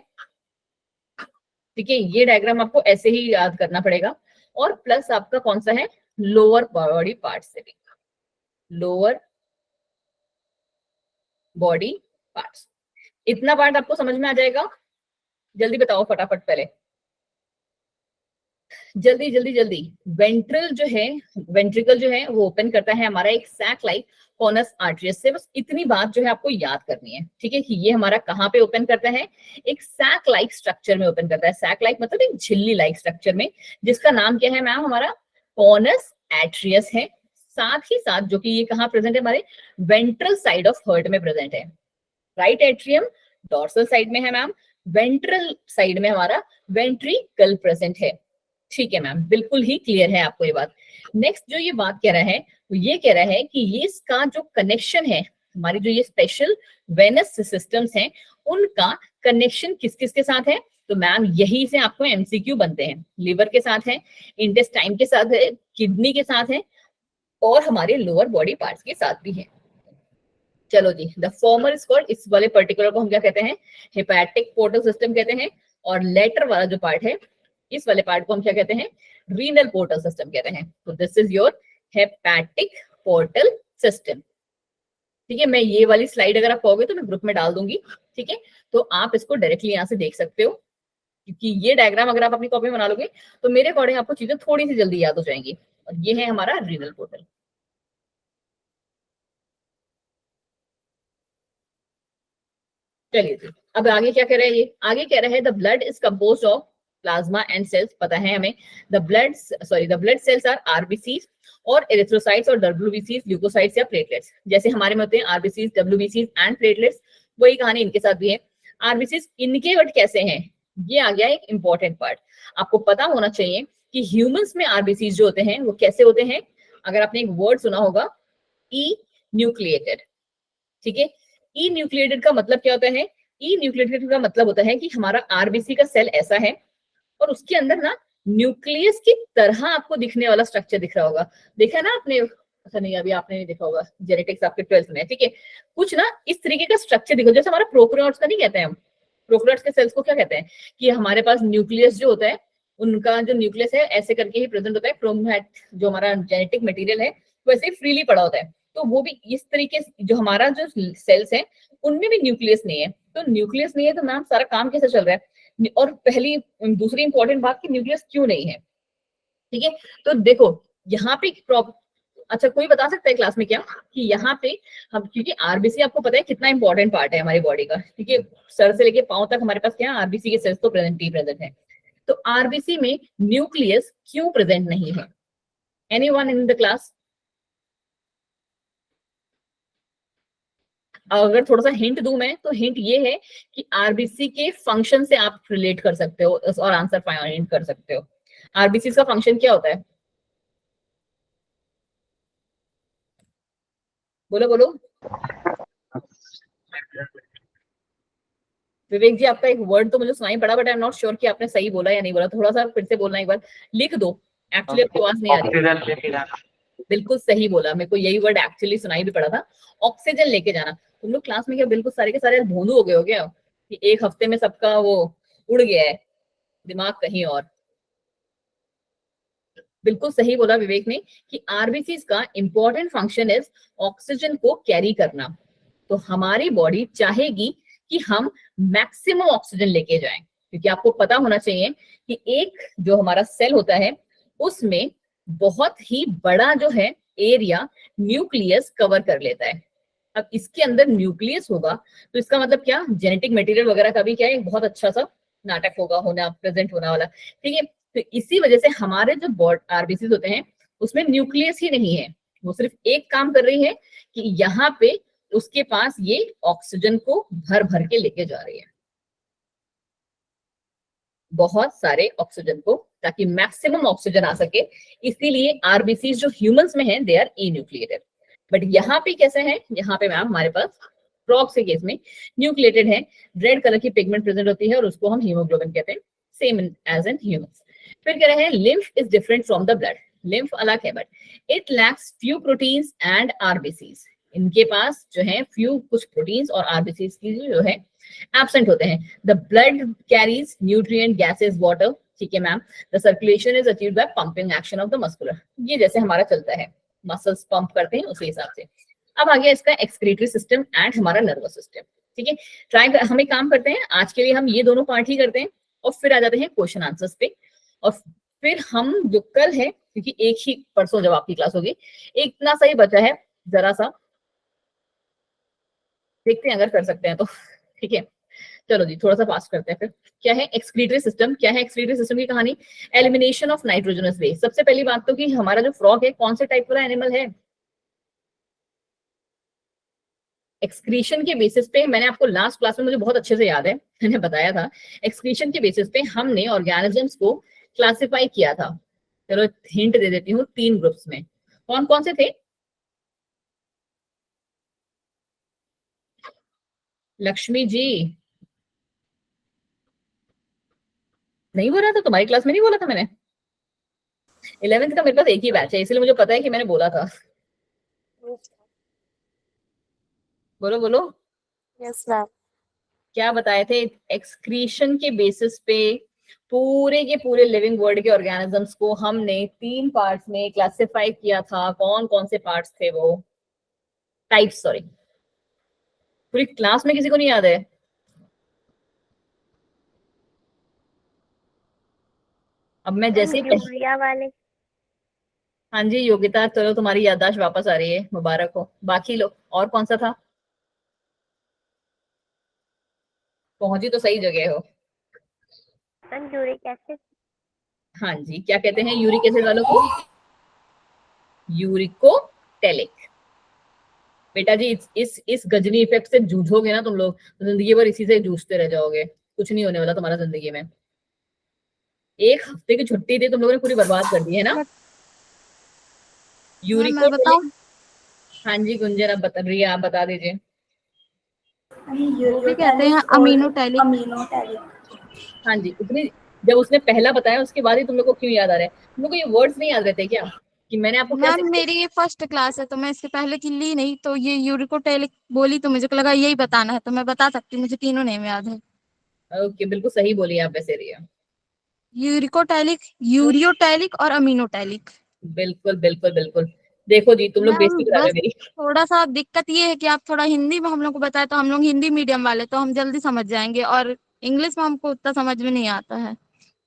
ठीक है। ये डायग्राम आपको ऐसे ही याद करना पड़ेगा। और प्लस आपका कौन सा है, लोअर बॉडी पार्ट से भी, लोअर बॉडी पार्ट्स। इतना पार्ट आपको समझ में आ जाएगा, जल्दी बताओ फटाफट पहले जल्दी जल्दी जल्दी, वेंट्रिकल जो है वो ओपन करता है हमारा एक सैक लाइक कॉनस आर्टरियस से। बस इतनी बात जो है आपको याद करनी है, ठीक है, कि ये हमारा कहाँ पे ओपन करता है, एक सैक लाइक स्ट्रक्चर में ओपन करता है। सैक लाइक मतलब एक झिल्ली लाइक स्ट्रक्चर में, जिसका नाम क्या है मैम, हमारा कॉनस आर्टरियस है। साथ ही साथ जो कि ये कहाँ प्रेजेंट है, हमारे वेंट्रल साइड ऑफ हार्ट में प्रेजेंट है। राइट एट्रियम डॉर्सल साइड में है मैम, वेंट्रल साइड में हमारा वेंट्रिकल प्रेजेंट है। ठीक है मैम, बिल्कुल ही क्लियर है आपको ये बात। नेक्स्ट जो ये बात कह रहा है, वो ये कह रहा है कि ये इसका जो कनेक्शन है, हमारी जो ये स्पेशल वेनस सिस्टम्स हैं, उनका कनेक्शन किस किस के साथ है। तो मैम यही से आपको एमसीक्यू बनते हैं। लिवर के साथ है, इंटेस्टाइन के साथ है, किडनी के साथ है, और हमारे लोअर बॉडी पार्ट्स के साथ भी है। चलो जी, द फॉर्मर इज कॉल्ड, इस वाले पर्टिकुलर को हम क्या कहते हैं, हेपेटिक पोर्टल सिस्टम कहते हैं। और लेटर वाला जो पार्ट है, इस वाले पार्ट को हम क्या कहते हैं, रीनल पोर्टल सिस्टम कहते हैं। तो this is your hepatic portal system. ठीक है, मैं ये वाली स्लाइड अगर आप कहोगे तो मैं ग्रुप में डाल दूंगी, ठीक है, तो आप इसको डायरेक्टली यहाँ से देख सकते हो, क्योंकि ये डायग्राम अगर आप अपनी कॉपी में बना लोगे तो मेरे अकॉर्डिंग आपको चीजें थोड़ी सी जल्दी याद हो जाएंगी। और ये है हमारा रीनल पोर्टल। चलिए जी, अब आगे क्या कह रहा है ये, आगे कह रहा है the blood is composed of plasma and cells. पता है हमें, the blood cells are RBCs और एरिथ्रोसाइट्स और डब्ल्यूबीसीज, ल्यूकोसाइट्स या प्लेटलेट्स। जैसे हमारे में होते हैं आरबीसीज, डब्ल्यूबीसीज एंड प्लेटलेट्स, वही कहानी इनके साथ भी है। आरबीसीज इनके बट कैसे हैं, ये आ गया एक इंपॉर्टेंट पार्ट। आपको पता होना चाहिए कि ह्यूमंस में आरबीसीज जो होते हैं वो कैसे होते हैं। अगर आपने एक वर्ड सुना होगा, ई न्यूक्लिएटेड, ठीक है। ई न्यूक्लिएटेड का मतलब क्या होता है, ई न्यूक्लिएटेड का मतलब होता है कि हमारा आरबीसी का सेल ऐसा है और उसके अंदर ना न्यूक्लियस की तरह आपको दिखने वाला स्ट्रक्चर दिख रहा होगा। देखा ना आपने, अच्छा नहीं अभी आपने नहीं देखा होगा, जेनेटिक्स आपके 12th में है, ठीक है। कुछ ना इस तरीके का स्ट्रक्चर दिखो, जैसे हमारा प्रोकैरियोट्स का नहीं कहते हैं हम, प्रोकैरियोट्स के सेल्स को क्या कहते हैं, कि हमारे पास न्यूक्लियस जो होता है, उनका जो न्यूक्लियस है ऐसे करके ही प्रेजेंट होता है, क्रोमैट जो हमारा जेनेटिक मटेरियल है वैसे ही फ्रीली पड़ा होता है। तो वो भी इस तरीके से, जो हमारा जो सेल्स है उनमें भी न्यूक्लियस नहीं है। तो न्यूक्लियस नहीं है तो मैम सारा काम कैसे चल रहा है। और दूसरी इंपॉर्टेंट बात कि न्यूक्लियस क्यों नहीं है, ठीक है। तो देखो यहाँ पे अच्छा कोई बता सकता है क्लास में क्या, कि यहाँ पे हम, क्योंकि आरबीसी आपको पता है कितना इंपॉर्टेंट पार्ट है हमारी बॉडी का, ठीक है, सर से लेके पांव तक हमारे पास क्या है, आरबीसी के सेल्स तो प्रेजेंट है। तो आरबीसी में न्यूक्लियस क्यों प्रेजेंट नहीं है, एनीवन इन द क्लास। अगर थोड़ा सा हिंट दूं मैं, तो हिंट ये है कि आरबीसी के फंक्शन से आप रिलेट कर सकते हो और आंसर फाइंड कर सकते हो। आरबीसी का फंक्शन क्या होता है, बोलो बोलो। विवेक जी, आपका एक वर्ड तो मुझे सुनाई पड़ा, but I am not sure कि आपने सही बोला या नहीं बोला, थोड़ा सा फिर से बोलना एक बार, लिख दो। एक्चुअली आपकी आवाज नहीं आ रही। बिल्कुल सही बोला, मेरे को यही वर्ड एक्चुअली सुनाई भी पड़ा था, ऑक्सीजन लेके जाना। तुम लोग क्लास में क्या बिल्कुल सारे के सारे भोंदू हो गए हो क्या, कि एक हफ्ते में सबका वो उड़ गया है, दिमाग कहीं और। बिल्कुल सही बोला विवेक ने कि आरबीसी का इंपॉर्टेंट फंक्शन इज ऑक्सीजन को कैरी करना। तो हमारी बॉडी चाहेगी कि हम मैक्सिमम ऑक्सीजन लेके जाएं, क्योंकि आपको पता होना चाहिए कि एक जो हमारा सेल होता है उसमें बहुत ही बड़ा जो है एरिया न्यूक्लियस कवर कर लेता है। अब इसके अंदर न्यूक्लियस होगा तो इसका मतलब क्या, जेनेटिक मटेरियल वगैरह का भी क्या है, बहुत अच्छा सा नाटक होगा होना, प्रेजेंट होने वाला, ठीक है। तो इसी वजह से हमारे जो आरबीसीज होते हैं उसमें न्यूक्लियस ही नहीं है, वो सिर्फ एक काम कर रही है कि यहाँ पे उसके पास ये ऑक्सीजन को भर भर के लेके जा रही है, बहुत सारे ऑक्सीजन को, ताकि मैक्सिमम ऑक्सीजन आ सके। इसीलिए आरबीसी जो ह्यूमंस में है they R E nucleated. But यहाँ पे कैसे है, यहाँ पे मैम हमारे पास फ्रॉग्स के केस में न्यूक्लिएटेड है, रेड कलर की पिगमेंट प्रेजेंट होती है और उसको हम हीमोग्लोबिन कहते हैं, सेम एज इन ह्यूमंस। फिर कह रहे हैं lymph is different from the blood, lymph अलग है but it lacks few proteins and RBCs. इनके पास जो है फ्यू कुछ प्रोटीन्स और आरबीसीज की जो है एब्सेंट होते हैं। The blood carries nutrient gases water, ठीक है ma'am. The circulation is achieved bye pumping action of the muscular, ये जैसे हमारा चलता है, मसल्स पंप करते हैं उसी हिसाब से। अब आ गया इसका एक्सक्रीटरी सिस्टम एंड हमारा नर्वस सिस्टम, ठीक है। हम एक काम करते हैं, आज के लिए हम ये दोनों पार्ट ही करते हैं और फिर आ जाते हैं क्वेश्चन आंसर्स पे। और फिर हम जो कल है, क्योंकि एक ही परसों जब आपकी क्लास होगी, एक इतना सा ही बचा है, जरा सा देखते हैं अगर कर सकते हैं तो। ठीक है, चलो जी थोड़ा सा पास करते हैं फिर। क्या है एक्सक्रीटरी सिस्टम? क्या है एक्सक्रीटरी सिस्टम की कहानी? Elimination of nitrogenous waste. सबसे पहली बात तो कि हमारा जो फ्रॉग है कौन से टाइप वाला एनिमल है? एक्सक्रीशन के बेसिस पे, मैंने आपको लास्ट क्लास में, मुझे बहुत अच्छे से याद है, मैंने बताया था, एक्सक्रीशन के बेसिस पे हमने ऑर्गेनिजम्स को क्लासिफाई किया था। चलो हिंट दे देती हूँ, 3 ग्रुप्स में। कौन कौन से थे? लक्ष्मी जी नहीं बोला था तुम्हारी क्लास में? नहीं बोला था मैंने? 11th का मेरे पास एक ही बैच है, इसलिए मुझे पता है कि मैंने बोला था। बोलो बोलो, यस मैम। क्या बताए थे? एक्सक्रीशन के बेसिस पे पूरे के पूरे लिविंग वर्ल्ड के ऑर्गेनिजम्स को हमने 3 पार्ट्स में क्लासिफाई किया था। कौन कौन से पार्ट्स थे वो? Types, sorry. पूरी क्लास में किसी को नहीं याद है? अब मैं मैम जैसे ही यूरिया वाले। हाँ जी योगिता, चलो तुम्हारी याददाश्त वापस आ रही है, मुबारक हो। बाकी लोग, और कौन सा था? पहुंची तो सही जगह हो। Ma'am uric acid. हाँ जी, क्या कहते हैं यूरिक एसिड वालों को? यूरिकोटेलिक। बेटा जी इस गजनी इफेक्ट से जूझोगे ना तुम लोग, तो जिंदगी भर इसी से जूझते रह जाओगे, कुछ नहीं होने वाला तुम्हारा जिंदगी में। 1 हफ्ते की छुट्टी थी, तुम लोगों ने पूरी बर्बाद कर दी है ना। मैम मैं यूरिकोटेलिक। बताऊं? हाँ जी गुंजन, अब बता रही है, आप बता दीजिए। वो भी कहते हैं अमीनोटैलिक। हाँ जी, इतनी जब उसने पहला बताया उसके बाद ही तुम लोग को क्यों याद आ रहा है? तुम लोग को ये वर्ड्स नहीं याद रहते क्या, कि मैंने आपको क्या मैम सिखाया? मेरी ये फर्स्ट क्लास है तो मैं इसके पहले की ली नहीं, तो ये यूरिकोटैलिक बोली तो मुझे लगा यही बताना है, तो मैं बता सकती हूँ, मुझे तीनों नेम याद है। ओके, बिल्कुल सही बोली आप वैसे रिया। यूरिकोटैलिक, यूरियोटैलिक और अमीनोटैलिक। बिल्कुल बिल्कुल बिल्कुल। देखो जी तुम लोग मैम बेइज्जती करा रहे बस हो मेरी। थोड़ा सा दिक्कत ये है कि आप थोड़ा हिंदी में हम लोग को बताए, तो हम लोग हिंदी मीडियम वाले तो हम जल्दी समझ जाएंगे, और इंग्लिश में हमको उतना समझ में नहीं आता है।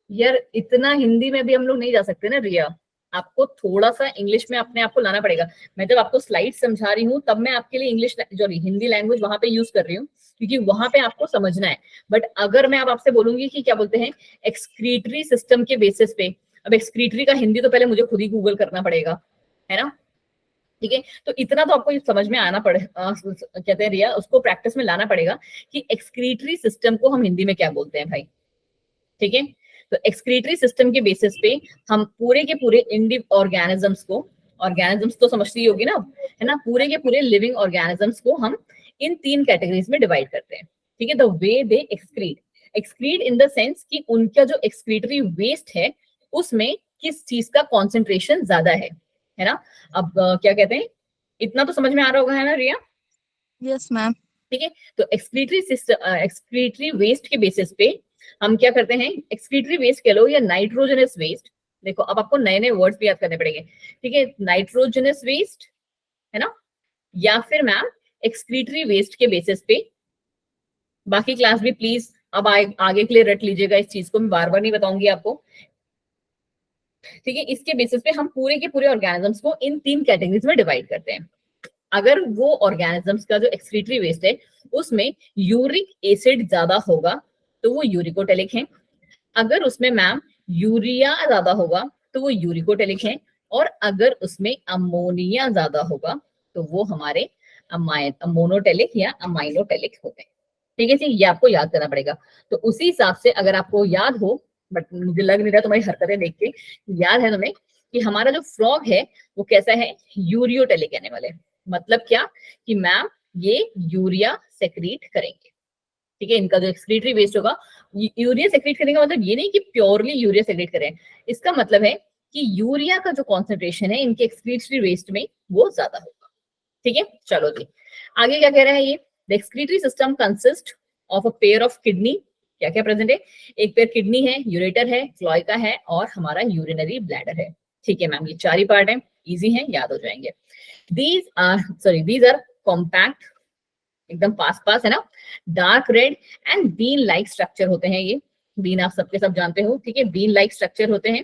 यार इतना हिंदी में भी हम लोग नहीं जा सकते ना रिया, आपको थोड़ा सा इंग्लिश में अपने आप को लाना पड़ेगा। मैं जब आपको स्लाइड समझा रही हूँ तब मैं आपके लिए इंग्लिश सॉरी हिंदी लैंग्वेज वहां पे यूज कर रही हूँ, क्योंकि वहां पे आपको समझना है। बट अगर मैं अब आपसे बोलूंगी कि क्या बोलते हैं एक्सक्रीटरी सिस्टम के बेसिस पे, अब एक्सक्रीटरी का हिंदी तो पहले मुझे खुद ही गूगल करना पड़ेगा, है ना। ठीक है, तो इतना तो आपको समझ में आना पड़े, कहते हैं रिया, उसको प्रैक्टिस में लाना पड़ेगा कि एक्सक्रीटरी सिस्टम को हम हिंदी में क्या बोलते हैं भाई। ठीक है, तो एक्सक्रीटरी सिस्टम के बेसिस पे हम पूरे के पूरे इंडिव ऑर्गेनिजम्स को, ऑर्गेनिजम्स तो समझती होगी ना, है ना, पूरे के पूरे लिविंग ऑर्गेनिजम्स को हम इन 3 कैटेगरीज में डिवाइड करते हैं। ठीक है, the way they excrete, excrete in the sense कि उनका जो एक्सक्रीटरी वेस्ट है उसमें किस चीज का कॉन्सेंट्रेशन ज्यादा है ना। अब क्या कहते हैं, इतना तो समझ में आ रहा होगा, है ना रिया। Yes ma'am. ठीक है, तो एक्सक्रीटरी सिस्टम, एक्सक्रीटरी वेस्ट के बेसिस पे हम क्या करते हैं, एक्सक्रीटरी वेस्ट कह लो या नाइट्रोजनस वेस्ट। देखो अब आपको नए नए वर्ड्स भी याद करने पड़ेंगे। ठीक है, नाइट्रोजनस वेस्ट, है ना, या फिर मैम एक्सक्रीटरी वेस्ट के बेसिस पे। बाकी क्लास भी प्लीज अब आगे के लिए रट लीजिएगा, इस चीज को मैं बार बार नहीं बताऊंगी आपको। ठीक है, इसके बेसिस पे हम पूरे के पूरे ऑर्गेनिजम्स को इन 3 कैटेगरीज में डिवाइड करते हैं। अगर वो ऑर्गेनिजम्स का जो एक्सक्रीटरी वेस्ट है उसमें यूरिक एसिड ज्यादा होगा तो वो यूरिकोटेलिक है। अगर उसमें मैम यूरिया ज्यादा होगा तो वो यूरिकोटेलिक है। और अगर उसमें अमोनिया ज्यादा होगा तो वो हमारे अमोनोटेलिक या अमाइनोटेलिक होते हैं। ठीक है जी, ये आपको याद करना पड़ेगा। तो उसी हिसाब से अगर आपको याद हो, बट मुझे लग नहीं रहा तुम्हारी हरकतें देख के याद है तुम्हें, कि हमारा जो फ्रॉग है वो कैसा है, यूरियोटेलिक एनिमल है। मतलब क्या, कि मैम ये यूरिया सेक्रीट करेंगे। ठीक है, इनका जो एक्सक्रीटरी वेस्ट होगा, यूरिया सेक्रेट करने का मतलब ये नहीं कि प्योरली यूरिया सेक्रेट करें, इसका मतलब है कि यूरिया का जो कॉन्सेंट्रेशन है इनके एक्सक्रीटरी वेस्ट में वो ज्यादा होगा। ठीक है, चलो जी आगे क्या कह रहा है ये, the excretory system consist of a pair of kidney. क्या क्या प्रेजेंट है, एक पेयर किडनी है, यूरेटर है, क्लोइका है और हमारा यूरिनरी ब्लैडर है। ठीक है मैम, ये 4 ही पार्ट है, इजी है, याद हो जाएंगे। दीज आर कॉम्पैक्ट, एकदम पास पास, है ना, dark red and bean like structure होते हैं ये। बीन आप सबके सब जानते हो, ठीक है, बीन लाइक स्ट्रक्चर होते हैं।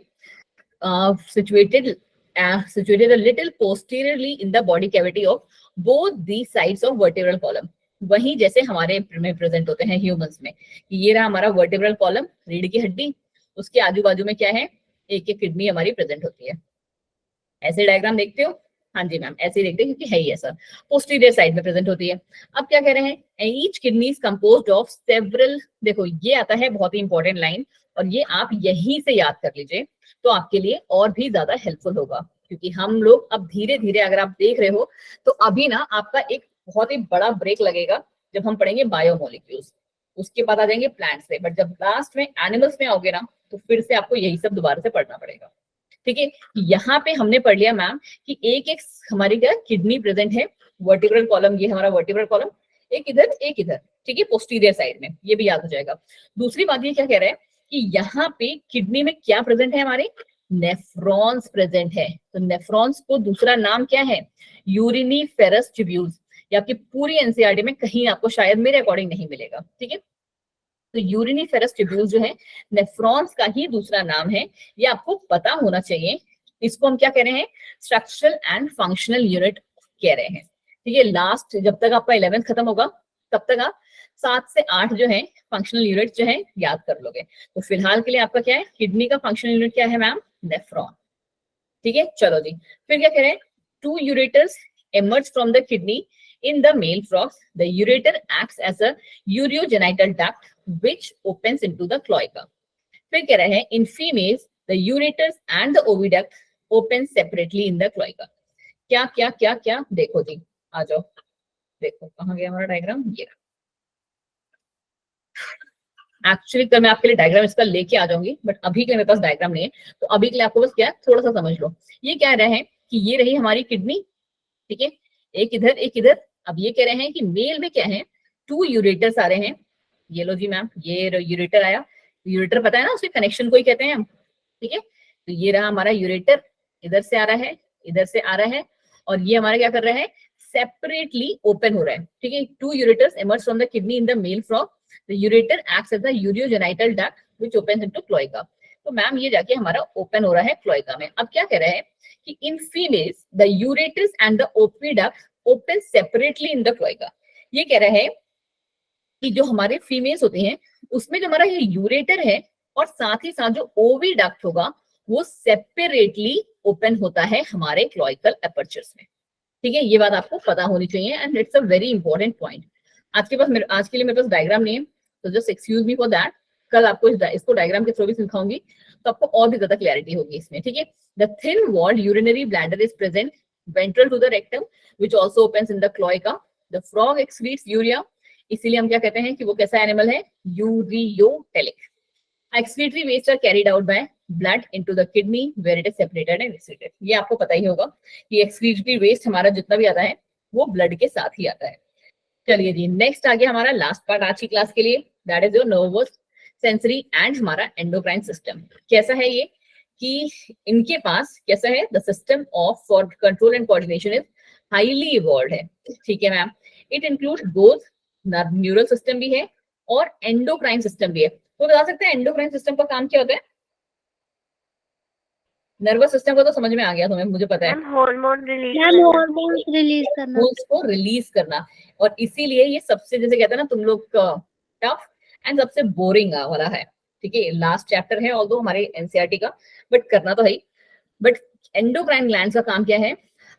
situated a little posteriorly in the body cavity of both the sides of vertebral column. वही जैसे हमारे में प्रेजेंट होते हैं ह्यूमंस में, ये रहा हमारा वर्टिब्रल कॉलम, रीढ़ की हड्डी, उसके आजू बाजू में क्या है, एक एक किडनी हमारी प्रेजेंट होती है। ऐसे डायग्राम देखते हो? हाँ जी मैम, ऐसे ही देखते हैं क्योंकि है ही ऐसा, पोस्टीरियर साइड में प्रेजेंट होती है। अब क्या कह रहे हैं, each kidney is composed of several, देखो ये आता है बहुत ही इंपॉर्टेंट लाइन, और ये आप यहीं से याद कर लीजिए तो आपके लिए और भी ज्यादा हेल्पफुल होगा, क्योंकि हम लोग अब धीरे धीरे, अगर आप देख रहे हो तो अभी ना आपका एक बहुत ही बड़ा ब्रेक लगेगा जब हम पढ़ेंगे बायोमोलिक्यूल्स, उसके बाद आ जाएंगे प्लांट्स से, बट जब लास्ट में एनिमल्स में आओगे ना तो फिर से आपको यही सब दोबारा से पढ़ना पड़ेगा। ठीक है, यहाँ पे हमने पढ़ लिया मैम कि एक एक हमारी क्या किडनी प्रेजेंट है, वर्टिब्रल कॉलम, ये हमारा वर्टिब्रल कॉलम, एक इधर एक इधर, ठीक है, पोस्टीरियर साइड में, ये भी याद हो जाएगा। दूसरी बात ये क्या कह रहा है कि यहाँ पे किडनी में क्या प्रेजेंट है, हमारे नेफ्रॉन्स प्रेजेंट है। तो नेफ्रॉन्स को दूसरा नाम क्या है, यूरिनीफेरस ट्यूब्यूल्स। ये आपकी पूरी एनसीईआरटी में कहीं आपको शायद मेरे अकॉर्डिंग नहीं मिलेगा। ठीक है, तो यूरिनीफेरस ट्यूब्यूल्स जो है नेफ्रॉन्स का ही दूसरा नाम है, ये आपको पता होना चाहिए। इसको हम क्या कह रहे हैं, स्ट्रक्चरल एंड फंक्शनल यूनिट कह रहे हैं। ठीक है, लास्ट जब तक आपका 11th खत्म होगा तब तक आप 7 से 8 जो है फंक्शनल यूनिट जो है याद कर लोगे। तो फिलहाल के लिए आपका क्या है, किडनी का फंक्शनल यूनिट क्या है मैम, नेफ्रॉन। ठीक है, चलो जी, फिर क्या कह रहे हैं, 2 ureters emerge from the kidney in the male frogs. The ureter acts as a urogenital duct which opens into the cloaca. फिर कह रहे हैं, in females the ureters and the oviduct open separately in the cloaca. क्या क्या क्या क्या, देखो जी, आ जाओ, देखो कहाँ गया हमारा डायग्राम, ये एक्चुअली कल मैं आपके लिए डायग्राम इसका लेके आ जाऊंगी, बट अभी के लिए मेरे पास डायग्राम नहीं है, तो अभी के लिए आपको बस क्या है, थोड़ा सा समझ लो। ये कह रहे हैं कि ये रही हमारी किडनी, ठीक है, एक इधर एक इधर। अब ये कह रहे हैं कि मेल में क्या है, 2 यूरेटर्स आ रहे हैं। ये लो जी मैम, ये यूरेटर आया, यूरेटर पता है ना, उसके कनेक्शन को ही कहते हैं हम। ठीक है, तो ये रहा हमारा यूरेटर, इधर से आ रहा है, इधर से आ रहा है, और ये हमारा क्या कर रहा है, सेपरेटली ओपन हो रहा है। ठीक है, 2 ureters emerge from the kidney in the male frog. The ureter acts as a urogenital duct which opens into cloaca. तो मैम ये जाके हमारा ओपन हो रहा है क्लोएका में। अब क्या कह रहे हैं कि in females the ureters and the oviduct open separately in the cloaca. ये कह रहे हैं कि जो हमारे फीमेल्स होती हैं उसमें जो हमारा ये यूरेटर है और साथ ही साथ जो ओविडक्ट होगा वो सेपरेटली ओपन होता है हमारे क्लोइकल एपर्चर्स में। ठीक है, ये बात आपको पता होनी चाहिए and it's a very important point. आज के लिए मेरे पास डायग्राम नहीं है, तो just excuse me for that. कल आपको इसको डायग्राम के थ्रू भी सिखाऊंगी तो आपको और भी ज्यादा क्लैरिटी होगी इसमें। ठीक है, the thin walled urinary bladder is present ventral to the rectum which also opens in the cloaca. The frog excretes urea, इसीलिए हम क्या कहते हैं कि वो कैसा एनिमल है, ureotelic. Excretory waste are carried out by blood into the kidney where it is separated and excreted. ये आपको पता ही होगा कि एक्सक्रीटरी वेस्ट हमारा जितना भी आता है वो ब्लड के साथ ही आता है। चलिए जी, नेक्स्ट आ गया हमारा लास्ट पार्ट आज की क्लास के लिए, that is your nervous, sensory and हमारा एंडोक्राइन सिस्टम। कैसा है ये कि इनके पास कैसा है, the system of for control and coordination is highly evolved है। ठीक है ma'am, it includes both neural system भी है और एंडोक्राइन सिस्टम भी है। तो बता सकते हैं एंडोक्राइन सिस्टम का काम क्या होता है? नर्वस सिस्टम को तो समझ में आ गया तुम्हें, मुझे पता है, हार्मोन रिलीज करना, उसको रिलीज करना। और इसीलिए ये सबसे, जैसे कहते हैं ना तुम लोग, टफ एंड सबसे बोरिंग वाला है। ठीक है, लास्ट चैप्टर है ऑल्दो हमारे एनसीईआरटी का, बट करना तो है ही। बट एंडोक्राइन ग्लैंड्स का काम क्या है,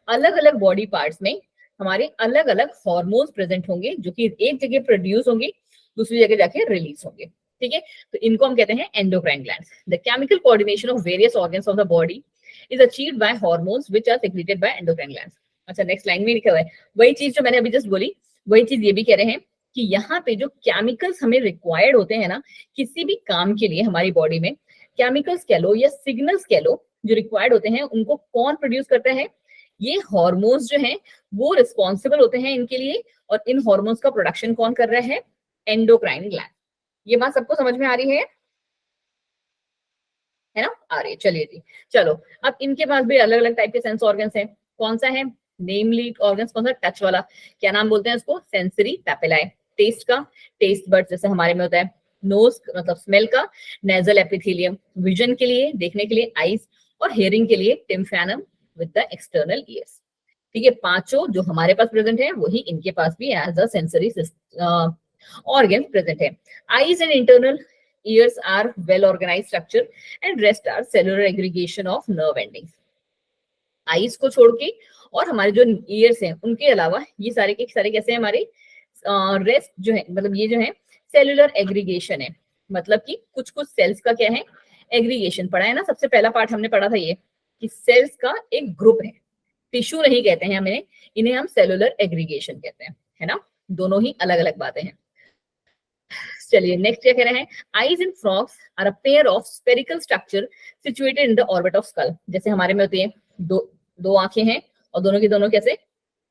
अलग अलग बॉडी पार्ट्स में हमारे अलग अलग हार्मोन्स प्रेजेंट होंगे जो कि एक जगह प्रोड्यूस होंगे, दूसरी जगह जाके रिलीज होंगे। ठीक है, तो इनको हम कहते हैं endocrine glands. The chemical coordination of various organs of the body is achieved by hormones which are secreted by endocrine glands. अच्छा, नेक्स्ट लाइन में लिखा हुआ है वही चीज जो मैंने अभी जस्ट बोली, वही चीज ये भी कह रहे हैं कि यहाँ पे जो केमिकल्स हमें रिक्वायर्ड होते हैं ना किसी भी काम के लिए हमारी बॉडी में, केमिकल्स कह लो या सिग्नल्स कह लो जो रिक्वायर्ड होते हैं, उनको कौन प्रोड्यूस करता है, ये हार्मोन्स जो हैं वो रिस्पॉन्सिबल होते हैं इनके लिए। और इन हार्मोन्स का प्रोडक्शन कौन कर रहा है, एंडोक्राइन ग्लैंड। ये बात सबको समझ में आ रही है ना? आ रही है, चलिए जी, चलो। अब इनके पास भी अलग अलग टाइप के सेंस ऑर्गन्स हैं। कौन सा है, नेमली ऑर्गन्स कौन सा, टच वाला, क्या नाम बोलते हैं इसको, सेंसरी पैपिलाई। टेस्ट का, टेस्ट बर्ड जैसे हमारे में होता है। नोज मतलब स्मेल का, नेजल एपिथेलियम। विजन के लिए, देखने के लिए आईज। और हेयरिंग के लिए टिम्फैनम विद द एक्सटर्नल ईयर्स। ठीक है, पांचों जो हमारे पास प्रेजेंट है वही इनके पास भी as a sensory organ present है। Eyes and internal ears are well organised structure and rest are cellular aggregation of nerve endings. Eyes को छोड़ के और हमारे जो ईयर्स हैं उनके अलावा ये सारे के सारे कैसे हैं हमारे रेस्ट जो है, मतलब ये जो है सेलुलर एग्रीगेशन है, मतलब कि कुछ कुछ सेल्स का क्या है एग्रीगेशन। पढ़ा है ना, सबसे पहला पार्ट हमने पढ़ा था ये कि सेल्स का एक ग्रुप है, टिश्यू नहीं कहते हैं हमें, इन्हें हम सेलुलर एग्रीगेशन कहते हैं, है ना, दोनों ही अलग अलग बातें हैं। चलिए नेक्स्ट क्या कह रहे हैं, eyes in frogs are a pair of spherical structure situated in the orbit of skull. जैसे हमारे में होती है दो आंखें हैं और दोनों की दोनों कैसे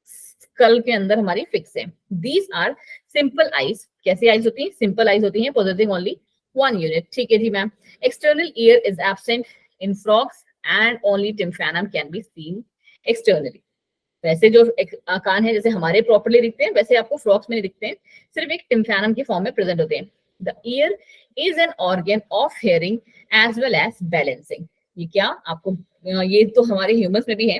स्कल के अंदर हमारी फिक्स है। These are simple eyes. कैसी आईज होती है, सिंपल आईज होती हैं पोजेसिंग ओनली वन यूनिट। ठीक है जी ma'am. External ear is absent in frogs and only tympanum can be seen externally. वैसे जो कान है जैसे हमारे प्रॉपर्ली दिखते हैं वैसे आपको फ्रॉग्स में नहीं दिखते हैं, सिर्फ एक टिम्फैनम के फॉर्म में प्रेजेंट होते हैं। The ear is an organ of hearing as well as balancing. ये क्या आपको ये तो हमारे ह्यूमंस में भी है,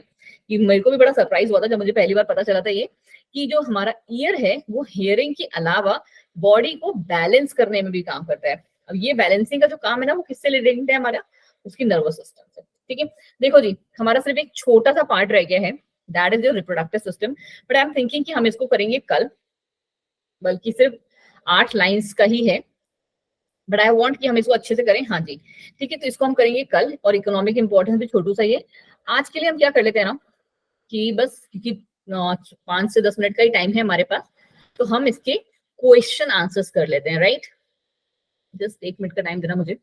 कि मेरे को भी बड़ा सरप्राइज हुआ था जब मुझे पहली बार पता चला था ये कि जो हमारा ईयर है वो हियरिंग के अलावा बॉडी को बैलेंस करने में भी काम करता है। अब ये बैलेंसिंग का जो काम है ना वो किससे रिलेटेड है, हमारा उसकी नर्वस सिस्टम से। ठीक है, देखो जी हमारा सिर्फ एक छोटा सा पार्ट रह गया है, that is your reproductive system, but I am thinking कि हम इसको करेंगे कल, बल्कि सिर्फ 8 लाइंस का ही है, बट आई वांट कि हम इसको अच्छे से करें। हाँ जी ठीक है, तो इसको हम करेंगे कल, और इकोनॉमिक इंपॉर्टेंस भी छोटू सा ही है। आज के लिए हम क्या कर लेते हैं ना कि बस क्योंकि 5 से 10 मिनट का ही टाइम है हमारे पास, तो हम इसके क्वेश्चन आंसर्स कर लेते हैं, राइट। जस्ट 1 मिनट का टाइम देना मुझे,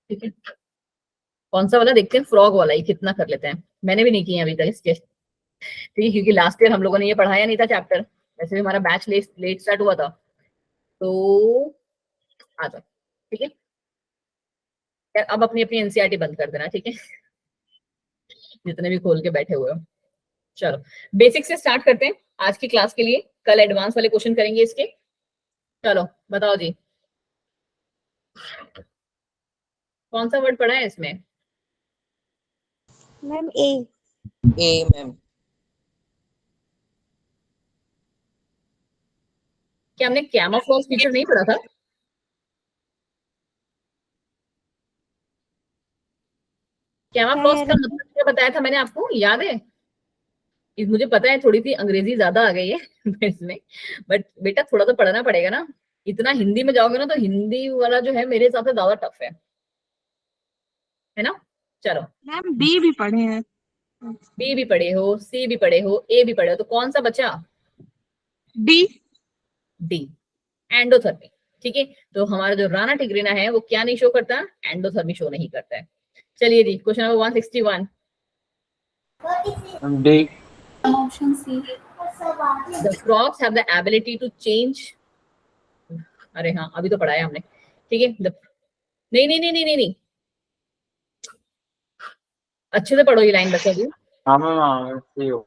ठीक है। कौन सा वाला देखते हैं, फ्रॉग वाला ही कितना कर लेते हैं, मैंने भी नहीं किया अभी तक इसके, ठीक है, क्योंकि लास्ट ईयर हम लोगों ने ये पढ़ाया नहीं था चैप्टर, वैसे भी हमारा बैच लेट स्टार्ट हुआ था। तो आ जाओ, ठीक है यार, अब अपनी अपनी एनसीईआरटी बंद कर देना, ठीक है, जितने भी खोल के बैठे हुए हो। चलो बेसिक से स्टार्ट करते हैं आज की क्लास के लिए, कल एडवांस वाले क्वेश्चन करेंगे इसके। चलो बताओ जी, कौन सा वर्ड पढ़ा है इसमें? मैम ए। ए मैम। क्या हमने कैमोफ्लेज फीचर नहीं पढ़ा था? कैमोफ्लेज का मतलब क्या बताया था मैंने आपको, याद है? मुझे पता है थोड़ी सी अंग्रेजी ज्यादा आ गई है इसमें, बट बेटा थोड़ा तो पढ़ना पड़ेगा ना, इतना हिंदी में जाओगे ना तो हिंदी वाला जो है मेरे हिसाब से ज्यादा टफ है ना। चलो मैम बी भी पढ़े हैं। बी भी पढ़े हो, सी भी पढ़े हो, ए भी पढ़े हो, तो कौन सा बचा? डी। D, endothermy. ठीक है, तो हमारा जो राना टिग्रिना है वो क्या नहीं शो करता, एंडोथर्मी शो नहीं करता है। चलिए जी question number 161, D. Option C. the frogs have the ability to change। अरे हाँ अभी तो पढ़ाया हमने, ठीक है। नहीं नहीं नहीं नहीं नहीं नहीं, अच्छे से पढ़ो ये लाइन बच्चा जी। हाँ मैम, C हो।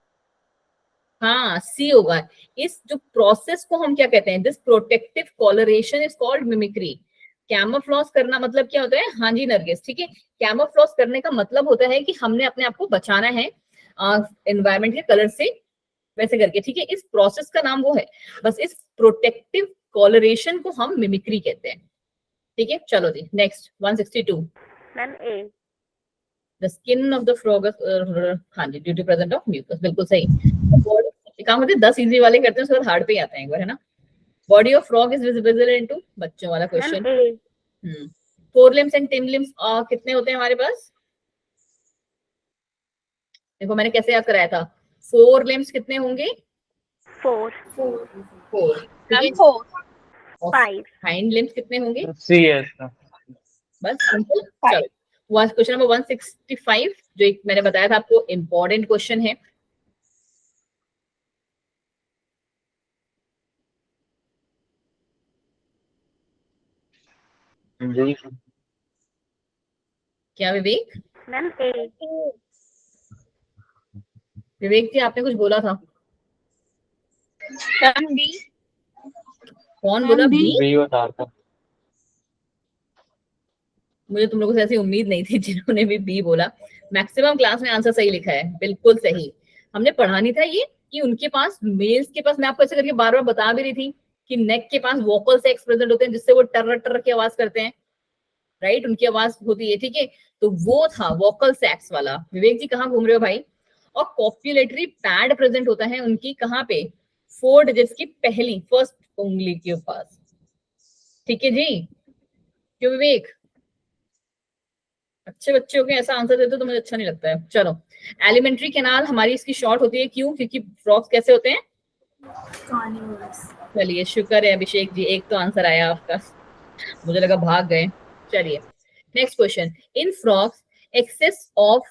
हाँ सी होगा। इस जो प्रोसेस को हम क्या कहते हैं, this protective colouration is called mimicry. Camouflage करना मतलब क्या होता है, हाँ जी नरगिस, ठीक है, कैमोफ्लेज करने का मतलब होता है कि हमने अपने आप को बचाना है एनवायरमेंट के कलर से, वैसे करके, ठीक है। इस प्रोसेस का नाम वो है, बस इस प्रोटेक्टिव कॉलरेशन को हम मिमिक्री कहते हैं, ठीक है। चलो जी next 162, ma'am A. The skin of the frog, हाँ जी, due to presence of mucus, बिल्कुल सही। काम होते 10 इजी वाले करते हैं, उसके बाद हार्ड पे ही आते हैं एक बार, है ना। Body of frog is visible into, बच्चों वाला question. Ma'am A. 4 limbs and 10 limbs कितने होते हैं हमारे पास? देखो मैंने कैसे याद कराया था, 4 लिम्स कितने होंगे? 4 4, ठीक है। 4 5 हाइंड लिम्स कितने होंगे? C है इसका। बस सिंपल। चलो क्वेश्चन नंबर 165, जो एक मैंने बताया था आपको इंपॉर्टेंट क्वेश्चन है। D. क्या विवेक? मैम ए। विवेक जी आपने कुछ बोला था, मैम बी। कौन बोला? B। बी। B बता रहा था। मुझे तुम लोगों से ऐसी उम्मीद नहीं थी जिन्होंने भी बी बोला। मैक्सिमम क्लास में आंसर सही लिखा है, बिल्कुल सही। हमने पढ़ा नहीं था ये कि उनके पास, मेल्स के पास, मैं आपको ऐसे करके बार बार बता भी रही थी कि नेक के पास वोकल सेक्स प्रेजेंट होते हैं जिससे वो टर टर की आवाज करते हैं, राइट, उनकी आवाज होती है, ठीक है। तो वो था वोकल सैक्स वाला। विवेक जी कहाँ घूम रहे हो भाई? और कॉप्युलेटरी पैड प्रेजेंट होता है उनकी कहाँ पे? 4 डिजिट्स की पहली फर्स्ट उंगली के पास, ठीक है जी। क्यों विवेक? अच्छे बच्चे हो के ऐसा आंसर देते हो तो मुझे अच्छा नहीं लगता है। चलो, एलिमेंट्री कैनाल हमारी इसकी शॉर्ट होती है, क्यों? क्योंकि फ्रॉक्स कैसे होते हैं? चलिए, शुक्र है अभिषेक जी, एक तो आंसर आया आपका, मुझे लगा भाग गए। चलिए, next question. In frogs excess of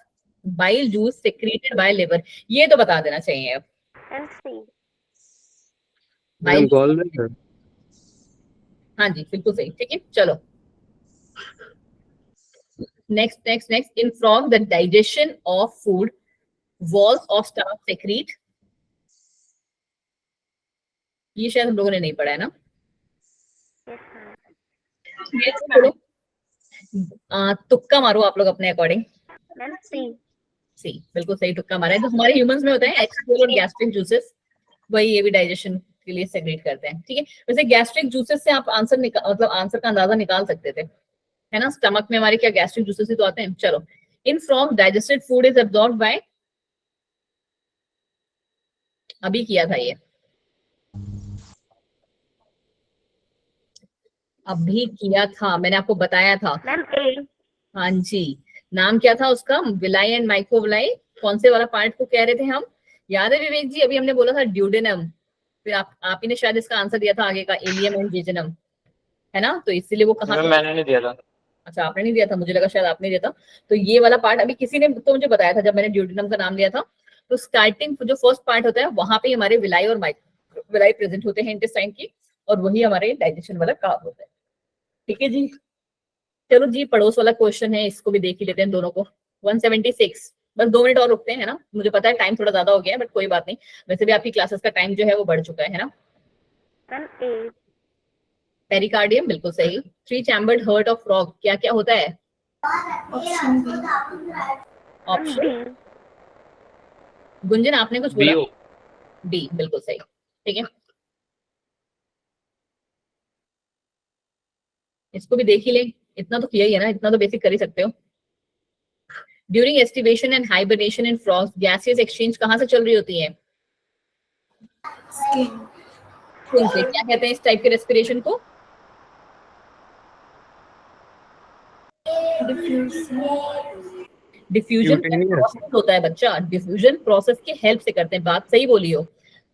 bile juice secreted by liver, ये तो बता देना चाहिए अब। Ma'am C. Ma'am bile, gall bladder. हाँ जी बिल्कुल सही, ठीक है। चलो, next next next. In frog the digestion of food walls of stomach secrete, ये शायद हम लोगों ने नहीं पढ़ा है ना। Yes ma'am. ये तो छोड़ो, तुक्का मारो आप लोग अपने अकॉर्डिंग। मैम सी। सी, बिल्कुल सही तुक्का मारा है। तो हमारे ह्यूमंस में होता है एक्सोल और गैस्ट्रिक जूसेस, वही ये भी डाइजेशन के लिए सेग्रेट करते हैं, ठीक है। वैसे गैस्ट्रिक जूसेस से आप आंसर मतलब आंसर का अंदाजा निकाल सकते थे, है ना। स्टमक में हमारे क्या गैस्ट्रिक जूसेस ही तो आते हैं। चलो, in from digested food is absorbed bye, अभी किया था ये, अभी किया था, मैंने आपको बताया था। मैम ए। हाँ जी, नाम क्या था उसका? Villi and microvilli. कौन से वाला पार्ट को कह रहे थे हम? याद है विवेक जी? अभी हमने बोला था ड्यूडेनम, फिर आप ही ने शायद इसका आंसर दिया था आगे का, इलियम एंड जेजनम, है ना। तो इसीलिए वो कहाँ मैम पे? मैंने नहीं दिया था। अच्छा, आपने नहीं दिया था, मुझे लगा शायद आपने दिया था। तो ये वाला पार्ट अभी किसी ने तो मुझे बताया था जब मैंने ड्यूडेनम का नाम लिया था। तो स्टार्टिंग जो फर्स्ट पार्ट होता है वहां पे हमारे विलाई और माइक्रोविलाई प्रेजेंट होते हैं इंटेस्टाइन की, और वही हमारे डाइजेशन वाला काम होता है, ठीक है जी। चलो जी, पड़ोस वाला क्वेश्चन है, इसको भी देख ही लेते हैं दोनों को। 176, बस 2 मिनट और रुकते हैं, है ना। मुझे पता है टाइम थोड़ा ज्यादा हो गया है, बट कोई बात नहीं, वैसे भी आपकी क्लासेस का टाइम जो है वो बढ़ चुका है ना। मैम ए। पेरिकार्डियम, बिल्कुल सही। 3 चैम्बर्ड हर्ट ऑफ फ्रॉग क्या क्या होता है? Ma'am option, B. गुंजन आपने कुछ बोला? बीओ। बी, बिल्कुल सही, ठीक है। इसको भी देख ही ले, इतना तो किया ही है ना, इतना तो बेसिक कर ही सकते हो। During aestivation and hibernation in frogs gaseous exchange कहाँ से चल रही होती है? स्किन से। क्या कहते हैं इस टाइप के रेस्पिरेशन को? Diffusion cutaneous. प्रोसेस होता है बच्चा, डिफ्यूजन प्रोसेस की हेल्प से करते हैं, बात सही बोली हो।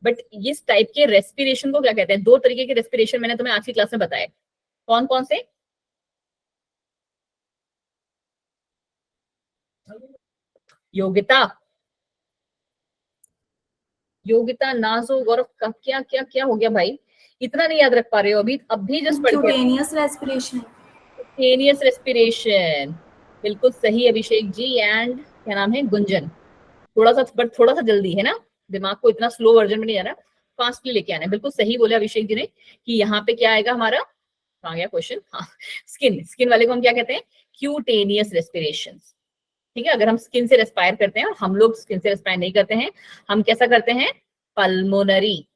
बट इस टाइप के रेस्पिरेशन को क्या कहते हैं? 2 तरीके के रेस्पिरेशन मैंने तुम्हें आज की क्लास में बताए, कौन कौन से? योगिता, योगिता, नाजो, गौरव का क्या क्या क्या हो गया भाई? इतना नहीं याद रख पा रहे हो अभी? अभी जस्ट पढ़ के, क्यूटेनियस रेस्पिरेशन। स्पॉन्टेनियस रेस्पिरेशन, बिल्कुल सही अभिषेक जी। एंड क्या नाम है? गुंजन। थोड़ा सा, बट थोड़ा सा जल्दी, है ना, दिमाग को इतना स्लो वर्जन में नहीं जाना, फास्टली लेके आना है। बिल्कुल सही बोले अभिषेक जी ने कि यहाँ पे क्या आएगा हमारा, आ गया क्वेश्चन, हाँ, स्किन। स्किन वाले को हम क्या कहते हैं? क्यूटेनियस रेस्पिरेशन, ठीक है। अगर हम स्किन से रेस्पायर करते हैं, और हम लोग स्किन से रेस्पायर नहीं करते हैं, हम कैसा करते हैं? पल्मोनरी,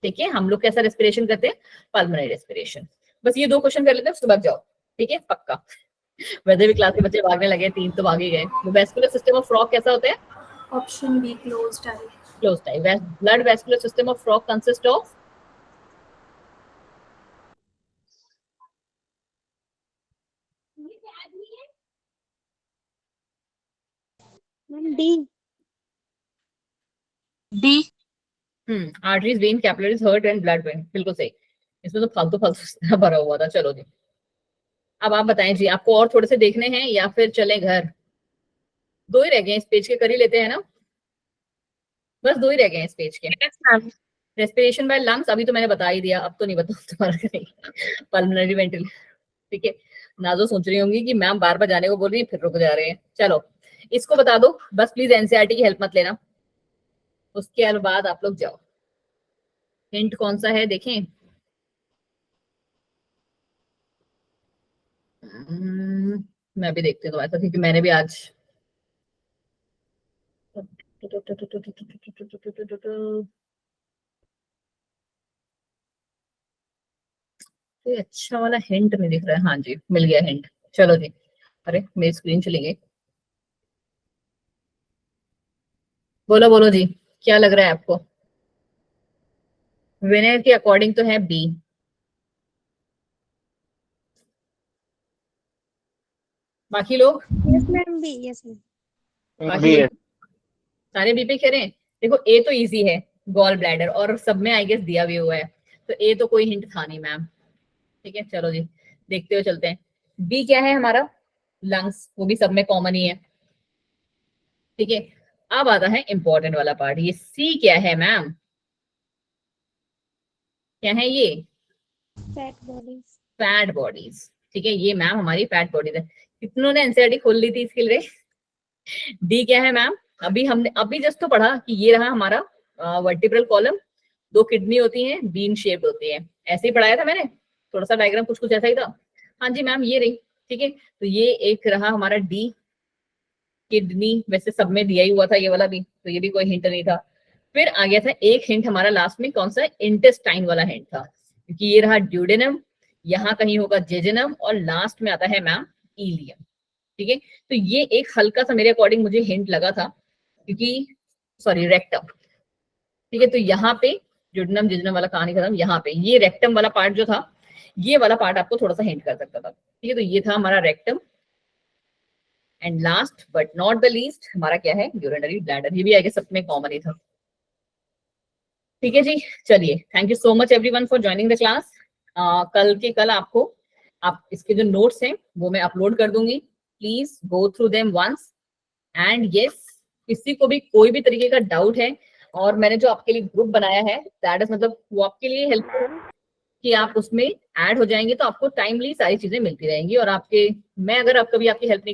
ठीक है। हम लोग कैसा रेस्पिरेशन करते हैं? Pulmonary respiration. बस ये 2 क्वेश्चन कर लेते हैं, उसके बाद जाओ, ठीक है, पक्का। वैसे भी क्लास के बच्चे भागने लगे, 3 तो भाग ही गए। वेस्कुलर सिस्टम ऑफ फ्रॉग कैसा होता है? Option be closed I. Close type. Blood vascular system of frog consist of, ma'am D. D. Arteries, when, capillaries, heart and blood when, बिल्कुल सही। इसमें तो फालतू फालतू भरा हुआ था। चलो जी, अब आप बताएं जी, आपको और थोड़े से देखने हैं या फिर चले घर? 2 ही रह गए इस पेज के, कर ही लेते हैं ना, बस 2 ही रह गए हैं इस पेज के। रेस्पिरेशन बाय लंग्स अभी तो मैंने बता ही दिया, अब तो नहीं बताऊँ तुम्हारा करेंगे। पल्मोनरी वेंटिलेशन, ठीक है। नाजो सोच रही होंगी कि मैम बार बार जाने को बोल रही है, फिर रुक जा रहे हैं। चलो, इसको बता दो बस, प्लीज एनसीईआरटी की हेल्प मत लेना, उसके बाद आप लोग जाओ। हिंट कौन सा है देखें? मैं भी देखती हूँ तुम्हारे साथ, क्योंकि मैंने भी आज कोई अच्छा वाला हिंट नहीं दिख रहा है। हाँ जी, मिल गया हिंट। चलो जी, अरे मेरी स्क्रीन चली गई। बोलो बोलो जी, क्या लग रहा है आपको? विनय के अकॉर्डिंग तो है बी। बाकी लोग? Yes, ma'am. B. Yes, ma'am. बाकी बी लोग सारे बी पे कह रहे हैं। देखो ए तो इजी है, गॉल ब्लैडर, और सब में आई गेस दिया भी हुआ है, तो ए तो कोई हिंट था नहीं मैम। ठीक है, चलो जी देखते हुए चलते हैं। बी क्या है हमारा? लंग्स, वो भी सब में कॉमन ही है। ठीक है, अब आता है इंपॉर्टेंट वाला पार्ट। ये सी क्या है मैम? क्या है ये? Fat bodies. Fat bodies. ठीक है, ये मैम हमारी फैट बॉडीज है। कितनों ने एनसीईआरटी खोल ली थी इसके लिए? डी क्या है मैम? अभी हमने अभी जस्ट तो पढ़ा कि ये रहा हमारा वर्टिब्रल कॉलम, 2 किडनी होती हैं, बीन शेप्ड होती है, ऐसे ही पढ़ाया था मैंने, थोड़ा सा डायग्राम कुछ कुछ ऐसा ही था। हाँ जी मैम, ये रही। ठीक है, तो ये एक रहा हमारा डी, किडनी, वैसे सब में दिया ही हुआ था ये वाला भी, तो ये भी कोई हिंट नहीं था। फिर आ गया था एक हिंट हमारा लास्ट में, कौन सा? इंटेस्टाइन वाला हिंट था, क्योंकि ये रहा ड्यूडेनम, यहाँ कहीं होगा जेजेनम, और लास्ट में आता है मैम इलियम। ठीक है, तो ये एक हल्का सा मेरे अकॉर्डिंग मुझे हिंट लगा था, क्योंकि सॉरी रेक्टम। ठीक है, तो यहाँ पे ड्यूडेनम जेजेनम वाला कहानी खत्म, यहाँ पे ये रेक्टम वाला पार्ट जो था, ये वाला पार्ट आपको थोड़ा सा हिंट कर सकता था। ठीक है, तो ये था हमारा rectum. And last but not the least हमारा क्या है? Urinary bladder. ये भी आगे सब में कॉमन ही था। ठीक है जी, चलिए, thank you so much everyone for joining the class. कल के कल आपको आप इसके जो नोट्स हैं वो मैं अपलोड कर दूंगी, please go through them once. And yes, किसी को भी कोई भी तरीके का डाउट है, और मैंने जो आपके लिए ग्रुप बनाया है दैट इज मतलब वो आपके लिए हेल्पफुल कि आप उसमें ऐड हो जाएंगे, तो आपको टाइमली सारी चीजें मिलती रहेंगी, और आपके मैं अगर आप कभी आपकी हेल्प नहीं